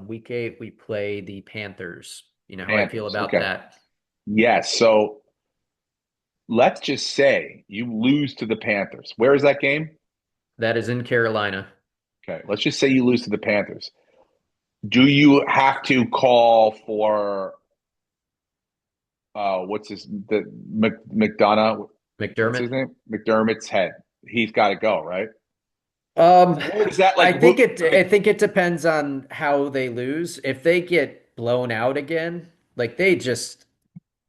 Week 8, we play the Panthers. You know how I feel Panthers. about Okay, that. yes. So let's just say you lose to the Panthers. Where is that game? That is in Carolina. Okay, let's just say you lose to the Panthers. Do you have to call for what's his the McDonough? What's his McDermott. name? McDermott's head. He's got to go, right? Um, Or does that like I think it depends on how they lose. If they get blown out again, like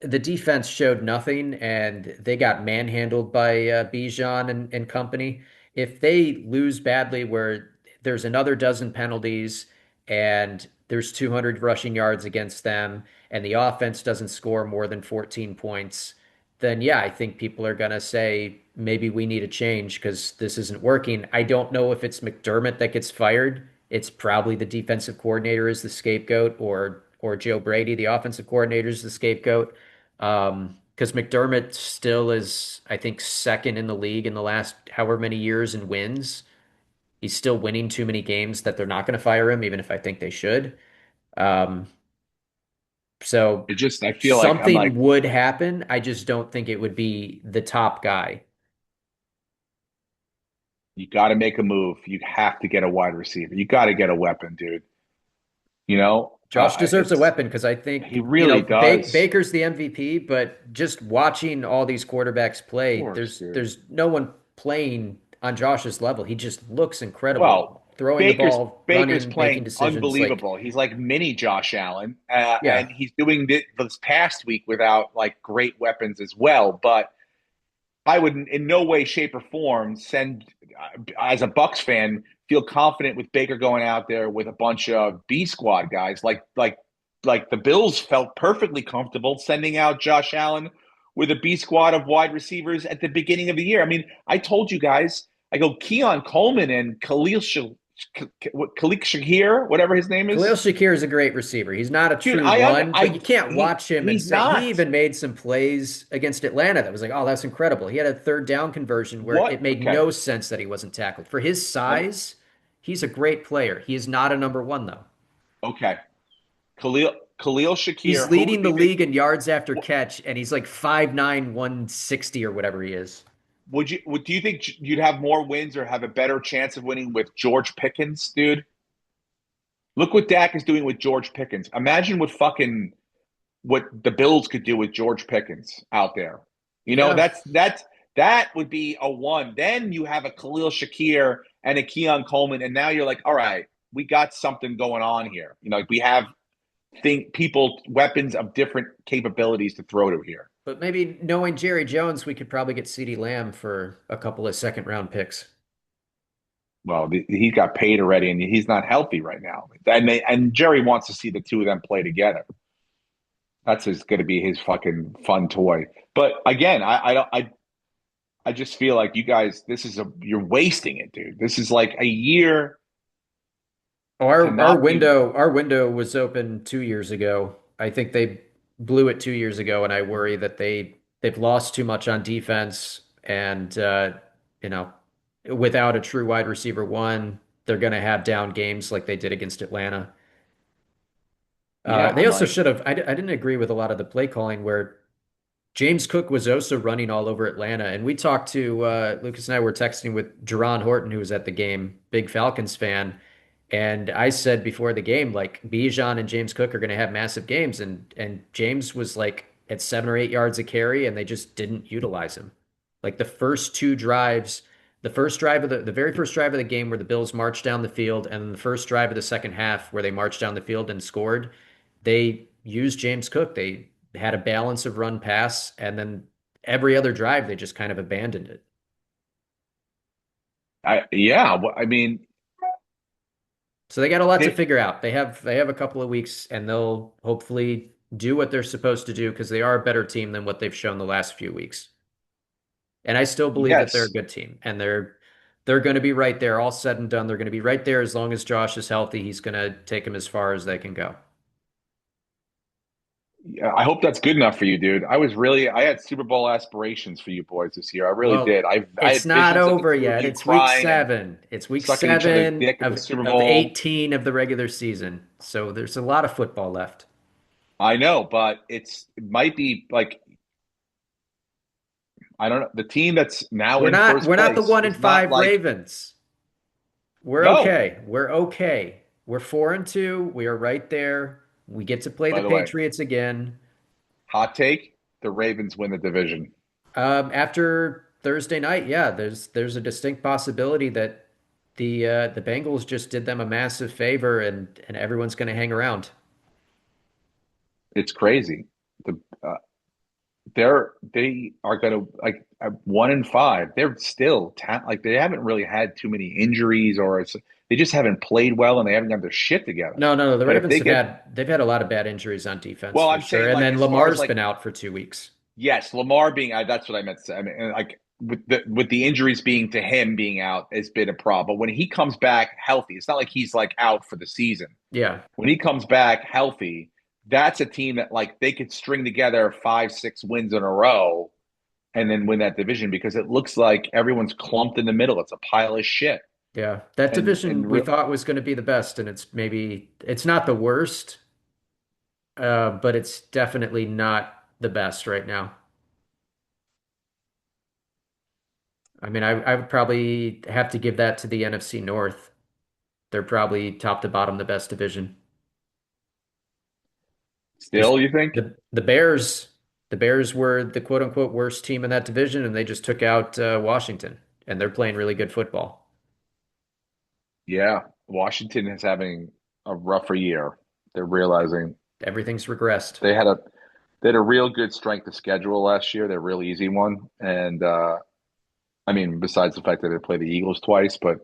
the defense showed nothing and they got manhandled by Bijan and company. If they lose badly, where there's another dozen penalties and there's 200 rushing yards against them, and the offense doesn't score more than 14 points, then yeah, I think people are going to say maybe we need a change because this isn't working. I don't know if it's McDermott that gets fired. It's probably the defensive coordinator is the scapegoat, or Joe Brady, the offensive coordinator, is the scapegoat. Because McDermott still is, I think, second in the league in the last however many years in wins. He's still winning too many games that they're not going to fire him, even if I think they should. Um, so it just I feel like I'm something like would happen. I just don't think it would be the top guy. You got to make a move. You have to get a wide receiver. You got to get a weapon, dude. You know, Josh deserves a it's weapon because I he think, really does. Baker's the MVP, but just watching all these quarterbacks Of play, course, dude. there's no one playing on Josh's level. He just looks incredible. Well, Throwing the Baker's ball, Baker's running, making playing decisions. Like, unbelievable. He's like mini Josh Allen, yeah, and he's doing this past week without like great weapons as well. But I would in no way, shape, or form send as a Bucks fan feel confident with Baker going out there with a bunch of B squad guys like the Bills felt perfectly comfortable sending out Josh Allen with a B squad of wide receivers at the beginning of the year. I mean, I told you guys, I go Keon Coleman and Khalil Shakir, whatever his name Khalil is. Shakir is a great receiver. He's not a Dude, true one, but you can't he watch him and he's say he not. even made some plays against Atlanta that was like, oh, that's incredible. He had a third down conversion where it What? made Okay. no sense that he wasn't tackled. For his Let me, size, he's a great player. He is not a number one, though. okay. Khalil He's Shakir, who would leading the be the league in yards after catch, and he's like 5'9", 160 or whatever he is. do you think you'd have more wins or have a better chance of winning with George Pickens, dude? Look what Dak is doing with George Pickens. Imagine what the Bills could do with George Pickens out there. You know, Yeah. that would be a one. Then you have a Khalil Shakir and a Keon Coleman, and now you're like, all right, we got something going on here. You know, like we have people weapons of different capabilities to throw to here. But maybe knowing Jerry Jones, we could probably get CeeDee Lamb for a couple of second round picks. Well, he got paid already, and he's not healthy right now. And Jerry wants to see the two of them play together. That's going to be his fucking fun toy. But again, I don't. I just feel like you guys. You're wasting it, dude. This is like a year Oh, to not be. our window was open 2 years ago. I think they blew it 2 years ago, and I worry that they've lost too much on defense, and you know, without a true wide receiver one, they're going to have down games like they did against Atlanta. Yeah, They I'm also like, should have. I didn't agree with a lot of the play calling where James Cook was also running all over Atlanta, and we talked to Lucas and I were texting with Jerron Horton, who was at the game, big Falcons fan. And I said before the game, like Bijan and James Cook are going to have massive games, and James was like at 7 or 8 yards a carry, and they just didn't utilize him. Like the first two drives, the first drive of the very first drive of the game where the Bills marched down the field, and then the first drive of the second half where they marched down the field and scored, they used James Cook. They had a balance of run pass, and then every other drive they just kind of abandoned it. yeah. I mean, So they got a lot to they, figure out. They have a couple of weeks and they'll hopefully do what they're supposed to do because they are a better team than what they've shown the last few weeks. And I still believe that they're a yes. good team and they're going to be right there all said and done. They're going to be right there as long as Josh is healthy. He's going to take them as far as they can go. Yeah, I hope that's good enough for you, dude. I had Super Bowl aspirations for you boys this year. I really Well, did. I it's had not visions of the over two of yet. you It's week crying and 7. It's week sucking each other's 7 dick at the Super of Bowl. 18 of the regular season. So there's a lot of football left. I know, but it might be like I don't know. The team that's now We're in not first we're not the place one in is not five like Ravens. We're no. okay. We're okay. We're 4-2. We are right there. We get to play the By the way, Patriots again. hot take: the Ravens win the division. After Thursday night, yeah, there's a distinct possibility that the Bengals just did them a massive favor and everyone's going to hang around. It's crazy. The they are going to like 1-5. They're still like they haven't really had too many injuries they just haven't played well and they haven't got their shit together. No, no, no. The But if Ravens they have get had a lot of bad injuries on defense well, for I'm sure. saying And like then as far as Lamar's like been out for 2 weeks. yes, Lamar being that's what I meant to say. I mean, like with the injuries being to him being out has been a problem. But when he comes back healthy, it's not like he's like out for the season. Yeah. When he comes back healthy, that's a team that like they could string together 5, 6 wins in a row and then win that division because it looks like everyone's clumped in the middle. It's a pile of shit. Yeah. That division And we real thought was going to be the best, and it's not the worst, but it's definitely not the best right now. I mean, I would probably have to give that to the NFC North. They're probably top to bottom the best division. Just Still, you think? the Bears were the quote unquote worst team in that division, and they just took out Washington, and they're playing really good football. Yeah, Washington is having a rougher year. They're realizing Everything's regressed. they had a they had a real good strength of schedule last year. They're a real easy one, and I mean, besides the fact that they played the Eagles twice, but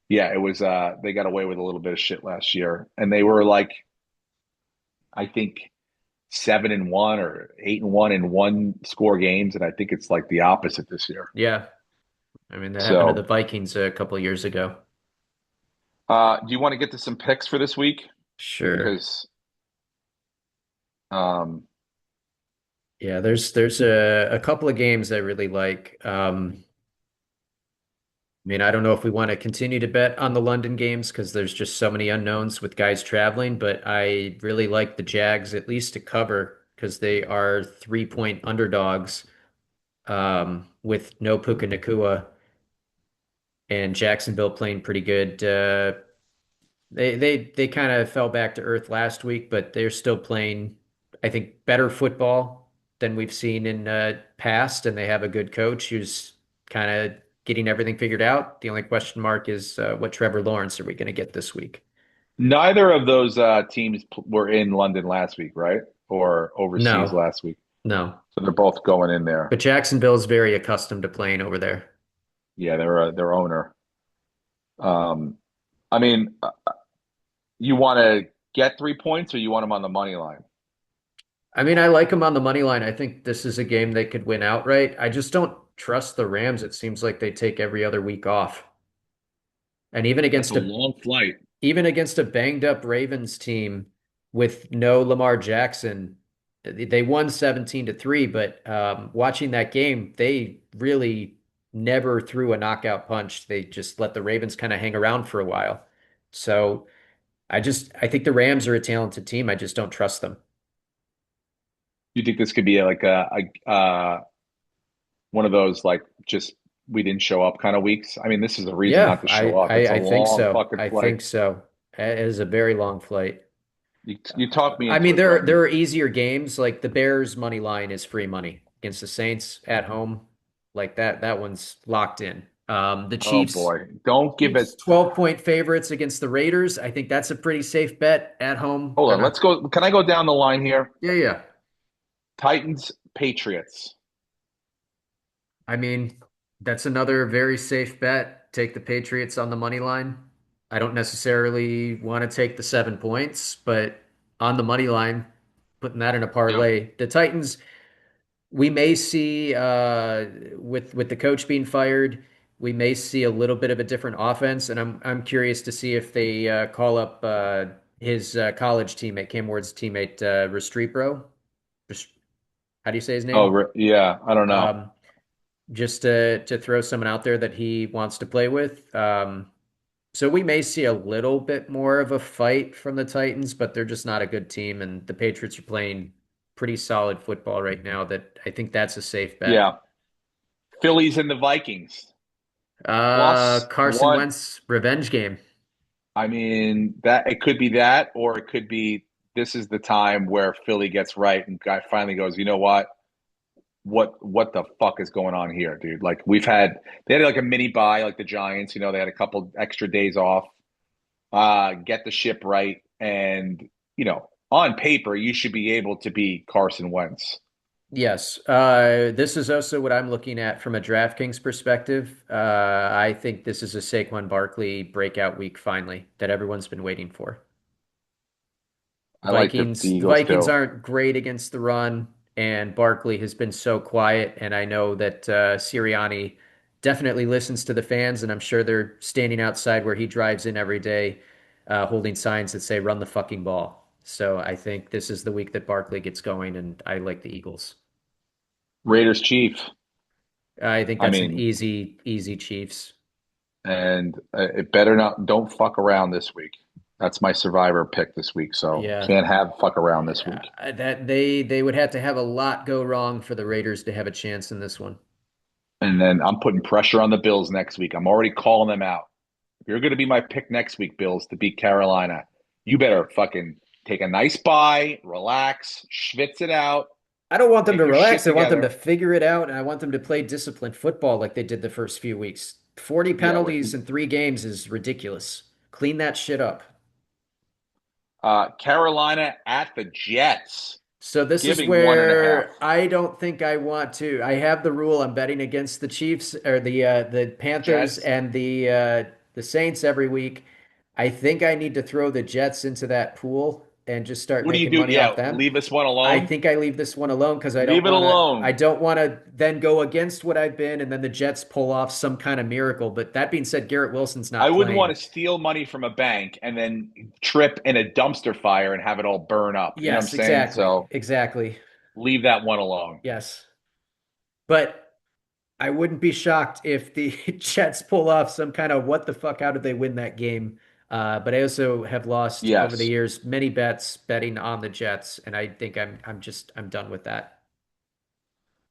yeah, it was they got away with a little bit of shit last year, and they were like I think 7-1 or 8-1 in one score games, and I think it's like the opposite this year. Yeah, I mean that happened to the So, Vikings a couple of years ago. do you want to get to some picks for this week? Sure. Because um, Yeah, there's a couple of games I really like. I mean, I don't know if we want to continue to bet on the London games because there's just so many unknowns with guys traveling, but I really like the Jags at least to cover because they are 3-point underdogs with no Puka Nacua and Jacksonville playing pretty good. They kind of fell back to earth last week, but they're still playing, I think, better football than we've seen in past, and they have a good coach who's kind of getting everything figured out. The only question mark is what Trevor Lawrence are we going to get this week? neither of those teams were in London last week, right? Or overseas No, last week. no. So they're both going in there. But Jacksonville is very accustomed to playing over there. Yeah, they're their owner. Um, I mean, you want to get 3 points, or you want them on the money line? I mean, I like them on the money line. I think this is a game they could win outright. I just don't trust the Rams. It seems like they take every other week off. And That's a long flight. even against a banged up Ravens team with no Lamar Jackson, they won 17-3, but watching that game, they really never threw a knockout punch. They just let the Ravens kind of hang around for a while. So I think the Rams are a talented team. I just don't trust them. You think this could be like one of those like just we didn't show up kind of weeks? I mean, this is a reason Yeah, not to show up. It's a I think long so. fucking I flight. think so. It is a very long flight. You talked me I into mean, it, there Brendan. are easier games. Like the Bears money line is free money against the Saints at home. Like that one's locked in. The Oh Chiefs, boy, don't give it. 12-point favorites against the Raiders. I think that's a pretty safe bet at home. Hold They're on, let's not. go. Can I go down the line here? Yeah, yeah. Titans, Patriots. I mean, that's another very safe bet. Take the Patriots on the money line. I don't necessarily want to take the 7 points, but on the money line, putting that in a Yeah. parlay. The Titans, we may see with the coach being fired, we may see a little bit of a different offense, and I'm curious to see if they call up his college teammate, Cam Ward's teammate, Restrepo. Rest- How do you say his Oh, name? yeah. I don't know. Um, just to throw someone out there that he wants to play with. So we may see a little bit more of a fight from the Titans, but they're just not a good team, and the Patriots are playing pretty solid football right now. That I think that's a safe bet. Yeah. Phillies and the Vikings plus Carson one. Wentz revenge game. I mean, that it could be that, or it could be this is the time where Philly gets right and guy finally goes, you know what? What the fuck is going on here, dude? Like they had like a mini bye, like the Giants, they had a couple extra days off, get the ship right, and on paper, you should be able to beat Carson Wentz. Yes, this is also what I'm looking at from a DraftKings perspective. I think this is a Saquon Barkley breakout week finally that everyone's been waiting for. I like the The Eagles Vikings too. aren't great against the run, and Barkley has been so quiet. And I know that Sirianni definitely listens to the fans, and I'm sure they're standing outside where he drives in every day, holding signs that say "Run the fucking ball." So I think this is the week that Barkley gets going, and I like the Eagles. Raiders Chief. I think I that's an mean, easy Chiefs. and it better not don't fuck around this week. That's my survivor pick this week, so Yeah, can't have fuck around this week. that they would have to have a lot go wrong for the Raiders to have a chance in this one. And then I'm putting pressure on the Bills next week. I'm already calling them out. If you're going to be my pick next week, Bills, to beat Carolina, you better fucking take a nice bye, relax, schwitz it out, I don't want them get to your shit relax. I want them to together. figure it out, and I want them to play disciplined football like they did the first few weeks. 40 Yeah, penalties in 3 games is ridiculous. Clean that shit up. Carolina at the Jets, So this is giving 1.5. where I don't think I want to. I have the rule. I'm betting against the Chiefs or the Panthers Jets. and the Saints every week. I think I need to throw the Jets into that pool and just start What do you making do? money off Yeah, them. leave this one I alone. think I leave this one alone because Leave it I alone. don't want to then go against what I've been and then the Jets pull off some kind of miracle. But that being said, Garrett Wilson's I not wouldn't want playing. to steal money from a bank and then trip in a dumpster fire and have it all burn up. You know what I'm Yes, saying? exactly. So Exactly. leave that one alone. Yes. But I wouldn't be shocked if the Jets pull off some kind of what the fuck, how did they win that game? But I also have lost over the Yes. years many bets betting on the Jets, and I think I'm done with that.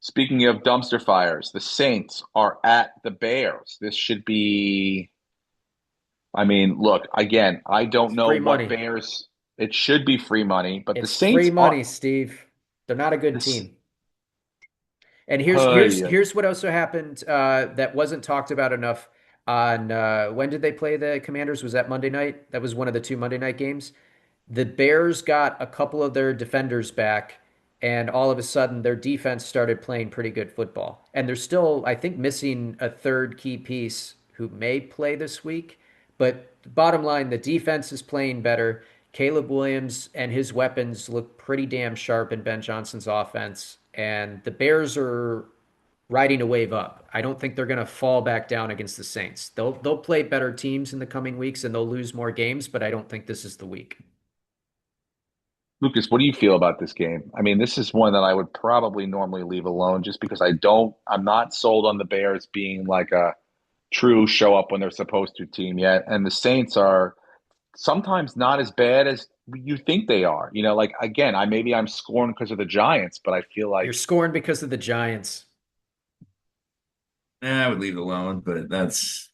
Speaking of dumpster fires, the Saints are at the Bears. This should be, I mean, look, again, I don't It's know free what money. Bears, it should be free money, but the It's free Saints are money, Steve. They're not a good this. team. And Hey, here's what also happened that wasn't talked about enough on when did they play the Commanders? Was that Monday night? That was one of the two Monday night games. The Bears got a couple of their defenders back, and all of a sudden their defense started playing pretty good football. And they're still, I think, missing a third key piece who may play this week. But bottom line, the defense is playing better. Caleb Williams and his weapons look pretty damn sharp in Ben Johnson's offense. And the Bears are riding a wave up. I don't think they're going to fall back down against the Saints. They'll play better teams in the coming weeks and they'll lose more games, but I don't think this is the week. Lucas, what do you feel about this game? I mean, this is one that I would probably normally leave alone just because I'm not sold on the Bears being like a true show up when they're supposed to team yet. And the Saints are sometimes not as bad as you think they are. You know, like again, I'm scoring because of the Giants, but I feel You're like scoring because of the Giants. I would leave it alone, but that's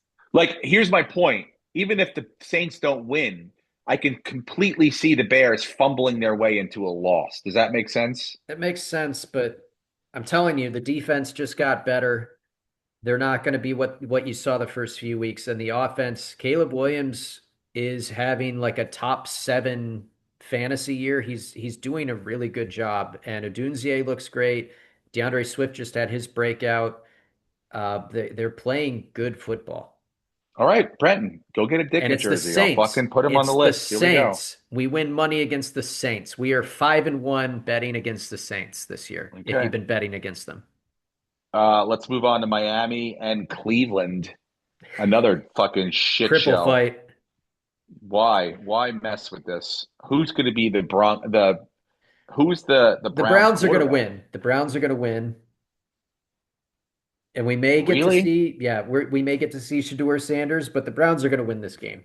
here's my point. Even if the Saints don't win, I can completely see the Bears fumbling their way into a loss. Does that make sense? It makes sense, but I'm telling you, the defense just got better. They're not going to be what you saw the first few weeks. And the offense, Caleb Williams is having like a top 7 fantasy year. He's doing a really good job. And Odunze looks great. DeAndre Swift just had his breakout. They're playing good football. All right, Brenton, go get a And Dickett it's the jersey. I'll Saints. fucking put him on the It's the list. Here we go. Saints. We win money against the Saints. We are 5-1 betting against the Saints this year, if you've Okay. been betting against them. Let's move on to Miami and Cleveland. Another fucking shit Triple show. fight. Why? Why mess with this? Who's going to be the who's the The Browns Browns are going to quarterback? win. The Browns are going to win. And we may get to Really? see, yeah, we may get to see Shador Sanders, but the Browns are going to win this game.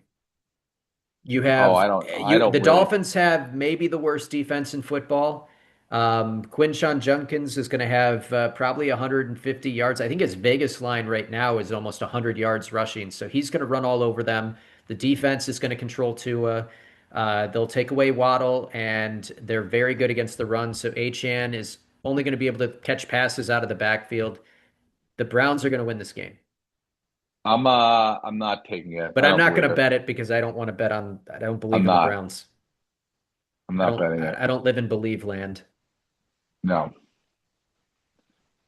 You Oh, have I the don't really. Dolphins have maybe the worst defense in football. Quinshon Judkins is going to have probably 150 yards. I think his Vegas line right now is almost 100 yards rushing, so he's going to run all over them. The defense is going to control Tua. They'll take away Waddle, and they're very good against the run. So Achane is only going to be able to catch passes out of the backfield. The Browns are going to win this game. I'm not taking it. But I I'm don't not going believe to it. bet it because I don't want to bet on, I don't believe I'm in the not. Browns. I'm not betting it. I don't live in believe land. No,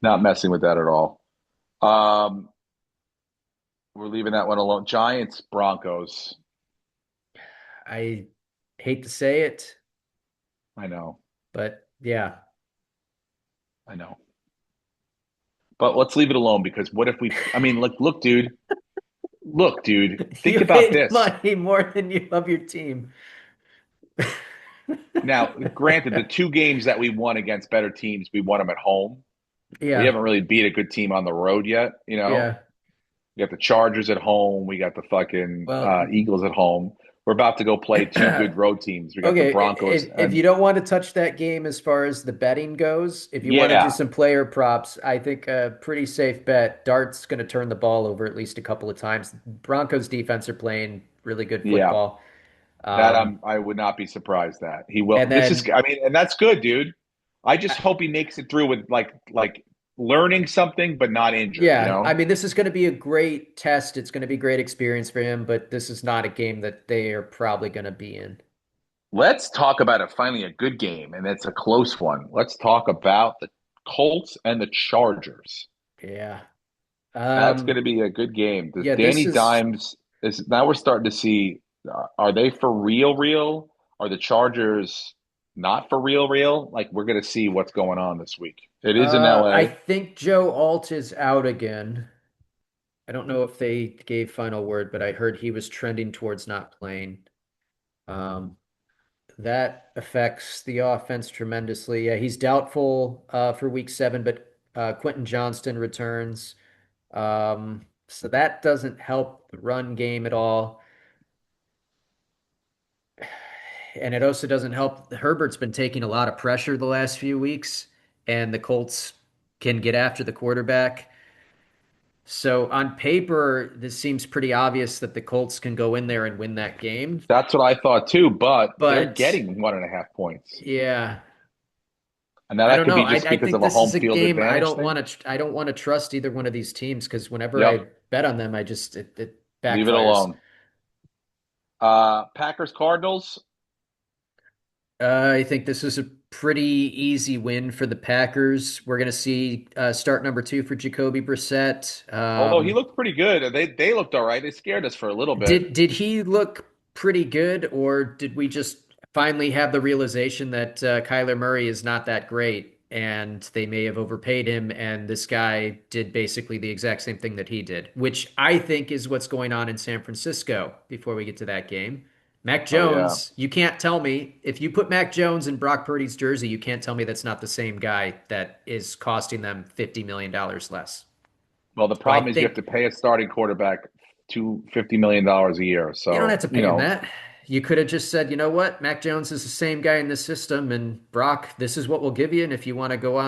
not messing with that at all. Um, we're leaving that one alone. Giants, Broncos. I hate to say it, I know. but yeah. I know. But let's leave it alone because what if I mean, look, dude. Look, dude. Think You about hate this. money more than you love your team. Now, granted, the two games that we won against better teams, we won them at home. We Yeah. haven't really beat a good team on the road yet. You know, Yeah. we got the Chargers at home. We got the fucking Well, Eagles at home. we're about to go play two good road teams. We got the Okay, Broncos if you and don't want to touch that game as far as the betting goes, if you want to do yeah, some player props, I think a pretty safe bet. Dart's going to turn the ball over at least a couple of times. Broncos defense are playing really good yeah. football. That Um, I would not be surprised that he will. and This is, then I mean, and that's good, dude. I just I- hope he makes it through with like learning something, but not injured. You Yeah, I know. mean, this is going to be a great test. It's going to be a great experience for him, but this is not a game that they are probably going to be in. Let's talk about it. Finally, a good game, and it's a close one. Let's talk about the Colts and the Chargers. Yeah. That's going Um, to be a good game. Does yeah, this Danny is Dimes is now we're starting to see are they for real real? Are the Chargers not for real real? Like we're going to see what's going on this week. It is in I LA. think Joe Alt is out again. I don't know if they gave final word, but I heard he was trending towards not playing. Um, that affects the offense tremendously. Yeah, he's doubtful for week 7, but Quentin Johnston returns. So that doesn't help the run game at all. And it also doesn't help. Herbert's been taking a lot of pressure the last few weeks, and the Colts can get after the quarterback. So on paper, this seems pretty obvious that the Colts can go in there and win that game. That's what I thought too, but they're But getting 1.5 points. yeah, And now I that don't could know. be just I because think of a this is home a field game advantage thing. I don't want to trust either one of these teams because whenever I Yep. bet on them, I just it Leave it backfires. alone. Packers Cardinals. I think this is a pretty easy win for the Packers. We're going to see start number 2 for Jacoby Brissett. Although he looked pretty good. They looked all right. They scared us for a little bit. Did he look pretty good, or did we just finally have the realization that Kyler Murray is not that great, and they may have overpaid him, and this guy did basically the exact same thing that he did, which I think is what's going on in San Francisco before we get to that game. Mac Oh yeah. Jones, you can't tell me if you put Mac Jones in Brock Purdy's jersey, you can't tell me that's not the same guy that is costing them $50 million less. Well, the So I problem is you have think to pay a starting quarterback $50 million a year. you don't have So, to pay him that. You could have just said, you know what, Mac Jones is the same guy in this system, and Brock, this is what we'll give you. And if you want to go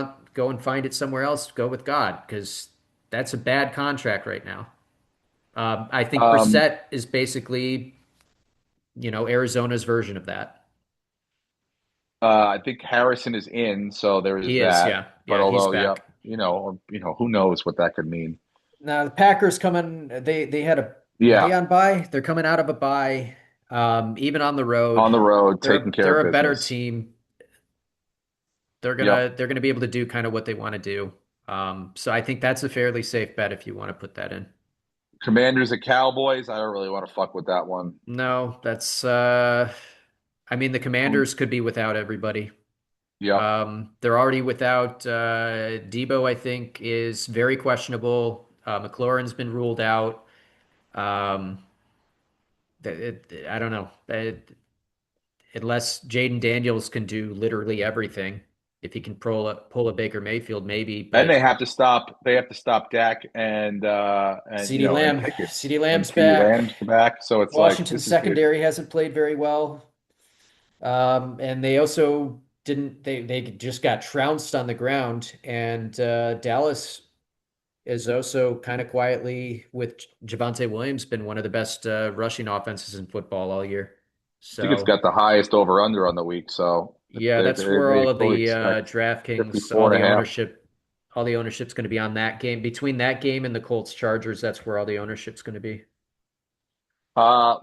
and find it somewhere else, go with God, because that's a bad contract right now. I think um, Brissett is basically, Arizona's version of that. I think Harrison is in, so there is He is, that. yeah, But yeah, he's although, yeah, back. who knows what that could mean? Now the Packers coming, they had were Yeah, they on bye? They're coming out of a bye. Even on the road, on the road, taking care they're of a better business. team. Yep. They're gonna be able to do kind of what they want to do. So I think that's a fairly safe bet if you want to put that in. Commanders at Cowboys. I don't really want to fuck with that one. No, that's I mean the Commanders could be without everybody. Yep. They're already without Debo, I think, is very questionable. McLaurin's been ruled out. Um, I don't know. Unless Jaden Daniels can do literally everything. If he can pull a Baker Mayfield, maybe, And but they have to stop Dak and CeeDee and Lamb, Pickett CeeDee and Lamb's CD back. Lamb's back. So it's like Washington this is good. secondary hasn't played very well. And they also didn't they just got trounced on the ground. And Dallas is also kind of quietly with Javonte Williams been one of the best rushing offenses in football all year. I think it's So got the highest over under on the week. So yeah, that's where they all of fully the expect DraftKings, 54.5. all the ownership's going to be on that game. Between that game and the Colts Chargers, that's where all the ownership's going to be. Uh,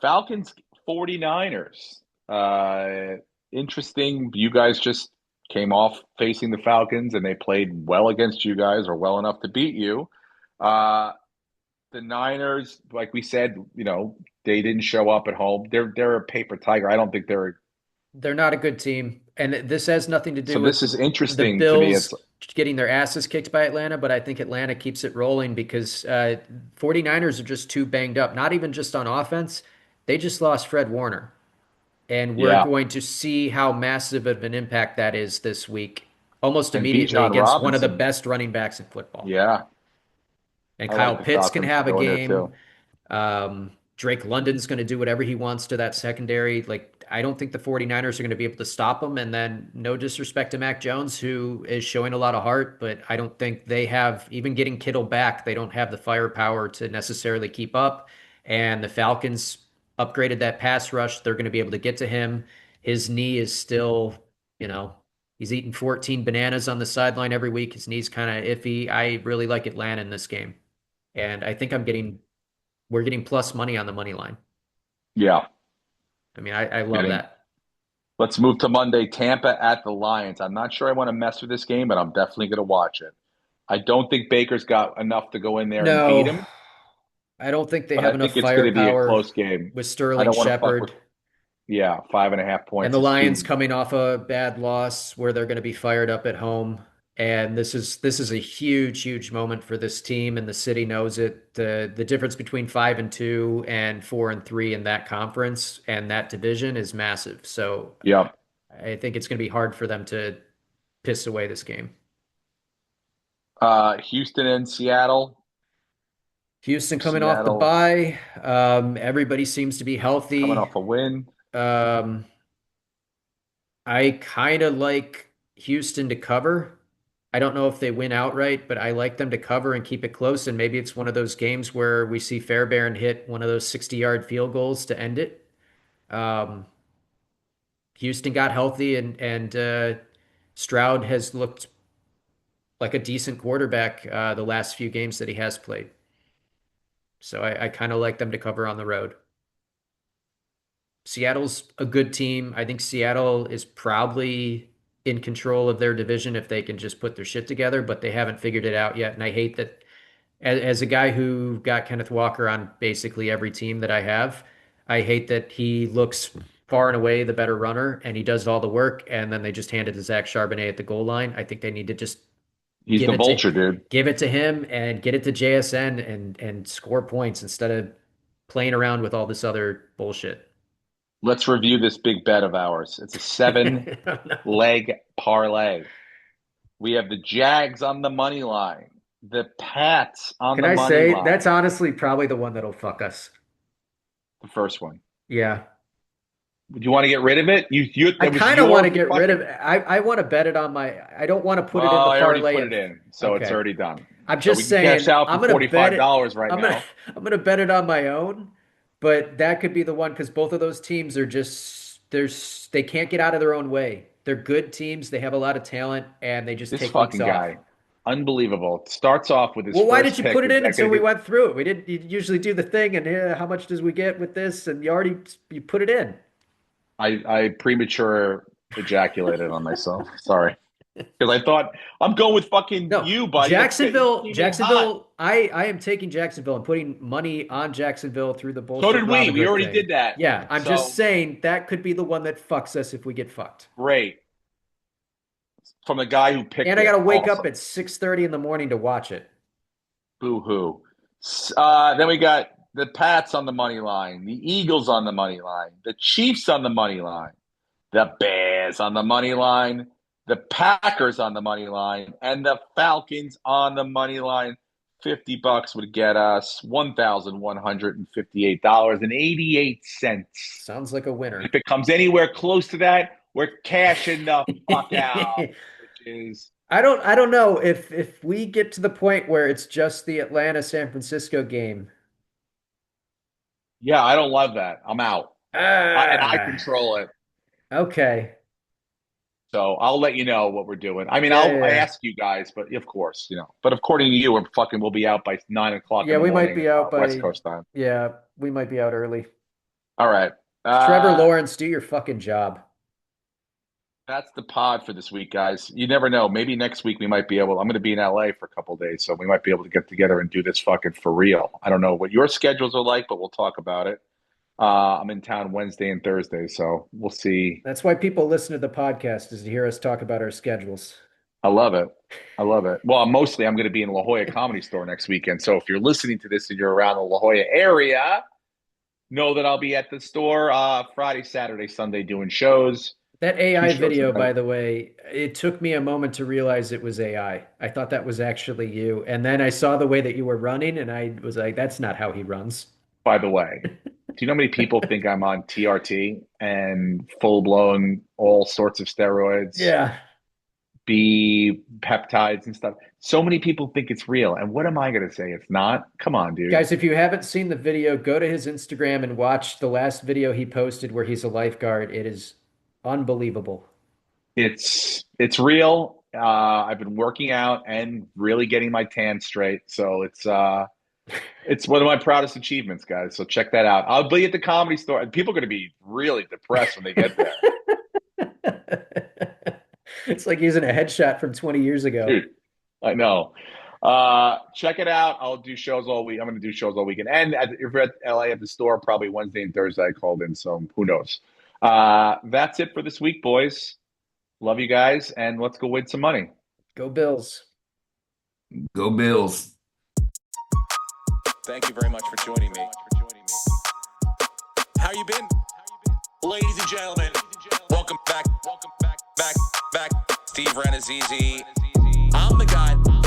Falcons 49ers. Interesting. You guys just came off facing the Falcons and they played well against you guys or well enough to beat you. Uh, the Niners, like we said, they didn't show up at home. They're a paper tiger. I don't think they're They're not a good team, and this has nothing to so do this with is the interesting to me. It's Bills getting their asses kicked by Atlanta, but I think Atlanta keeps it rolling because 49ers are just too banged up, not even just on offense. They just lost Fred Warner, and we're yeah. going to see how massive of an impact that is this week, almost And immediately Bijan against one of the Robinson. best running backs in football. Yeah. And I Kyle like the Pitts can Falcons have a going there game. too. Drake London's going to do whatever he wants to that secondary. Like, I don't think the 49ers are going to be able to stop him. And then, no disrespect to Mac Jones, who is showing a lot of heart, but I don't think they have, even getting Kittle back, they don't have the firepower to necessarily keep up. And the Falcons upgraded that pass rush. They're going to be able to get to him. His knee is still, you know, he's eating 14 bananas on the sideline every week. His knee's kind of iffy. I really like Atlanta in this game. And I think we're getting plus money on the money line. Yeah. I mean, I love Getting, that. let's move to Monday. Tampa at the Lions. I'm not sure I want to mess with this game, but I'm definitely going to watch it. I don't think Baker's got enough to go in there and beat No, him, I don't think they but have I enough think it's going to be a firepower close game. with I Sterling don't want to fuck with, Shepard yeah, 5.5 and points the is Lions too. coming off a bad loss where they're going to be fired up at home. And this is a huge, huge moment for this team, and the city knows it. The difference between 5-2 and 4-3 in that conference and that division is massive. So Yep. I think it's going to be hard for them to piss away this game. Houston and Seattle. Houston coming off the Seattle bye. Everybody seems to be coming healthy. off a win. Um, I kind of like Houston to cover. I don't know if they win outright, but I like them to cover and keep it close. And maybe it's one of those games where we see Fairbairn hit one of those 60-yard field goals to end it. Um, Houston got healthy, and Stroud has looked like a decent quarterback the last few games that he has played. So I kind of like them to cover on the road. Seattle's a good team. I think Seattle is probably in control of their division if they can just put their shit together, but they haven't figured it out yet. And I hate that as a guy who got Kenneth Walker on basically every team that I have, I hate that he looks far and away the better runner and he does all the work, and then they just hand it to Zach Charbonnet at the goal line. I think they need to just He's give the it to vulture, dude. give it to him and get it to JSN and score points instead of playing around with all this other bullshit. Let's review this big bet of ours. It's a seven No. leg parlay. We have the Jags on the money line, the Pats on Can the I money say that's line. honestly probably the one that'll fuck us? The first one. Yeah. Do you want to get rid of it? I It was kind of want to your get rid of fucking. it. I want to bet it on my I don't want to put it in Well, the I already parlay put it of in, so it's okay. already done. I'm So we just can cash saying out I'm for gonna bet it. $45 right I'm gonna now. I'm gonna bet it on my own, but that could be the one because both of those teams are just they can't get out of their own way. They're good teams, they have a lot of talent, and they just This take weeks fucking off. guy, unbelievable. Starts off with his Well, why did first you pick. put it Is in that until going to we be went through it? We didn't you usually do the thing and how much does we get with this? And you put it in. I premature ejaculated on myself. Sorry. Because I thought I'm going with fucking No, you, buddy. You Jacksonville, came in hot. Jacksonville. I am taking Jacksonville and putting money on Jacksonville through the So bullshit did we. We Robinhood already thing. did that. Yeah, I'm just So saying that could be the one that fucks us if we get fucked. great. From the guy who picked And I got to it. wake up Awesome. at 6:30 in the morning to watch it. Boo hoo. Then we got the Pats on the money line, the Eagles on the money line, the Chiefs on the money line, the Bears on the money line, the Packers on the money line, and the Falcons on the money line. $50 would get us $1,158.88. Sounds like a winner. If it comes anywhere close to that, we're cashing the fuck out, which is I don't know if we get to the point where it's just the Atlanta San Francisco game. yeah, I don't love that. I'm out. And I Ah, control it. okay. So I'll let you know what we're doing. I mean, Yeah, yeah, I yeah. ask you guys, but of course, But according to you, we'll be out by 9 o'clock in Yeah, the we might morning, be out West by Coast time. yeah, we might be out early. All right. Trevor Uh, Lawrence, do your fucking job. that's the pod for this week, guys. You never know. Maybe next week we might be able. I'm going to be in LA for a couple of days, so we might be able to get together and do this fucking for real. I don't know what your schedules are like, but we'll talk about it. I'm in town Wednesday and Thursday, so we'll see. That's why people listen to the podcast is to hear us talk about our schedules. I love it. I love it. Well, mostly I'm going to be in La Jolla Comedy Store next weekend. So if you're listening to this and you're around the La Jolla area, know that I'll be at the store Friday, Saturday, Sunday doing shows. That Two AI shows video, tonight, by the way, it took me a moment to realize it was AI. I thought that was actually you. And then I saw the way that you were running, and I was like, that's not how he runs. by the way. you know how many people think I'm on TRT and full blown all sorts of steroids, Yeah. B peptides and stuff? So many people think it's real. And what am I going to say? It's not? Come on, dude. Guys, if you haven't seen the video, go to his Instagram and watch the last video he posted where he's a lifeguard. It is unbelievable. It's real. I've been working out and really getting my tan straight. So it's one of my proudest achievements, guys. So check that out. I'll be at the Comedy Store. And people are going to be really depressed when they get there. It's like using a headshot from 20 years ago. Dude, I know. Check it out. I'll do shows all week. I'm going to do shows all weekend. And if you're at LA at the store, probably Wednesday and Thursday, I called in. So who knows? That's it for this week, boys. Love you guys. And let's go win some money. Go Bills. Go Bills. Thank you very much for joining me. How you been? Ladies and gentlemen, welcome back. Steve Renazizi. I'm the guy.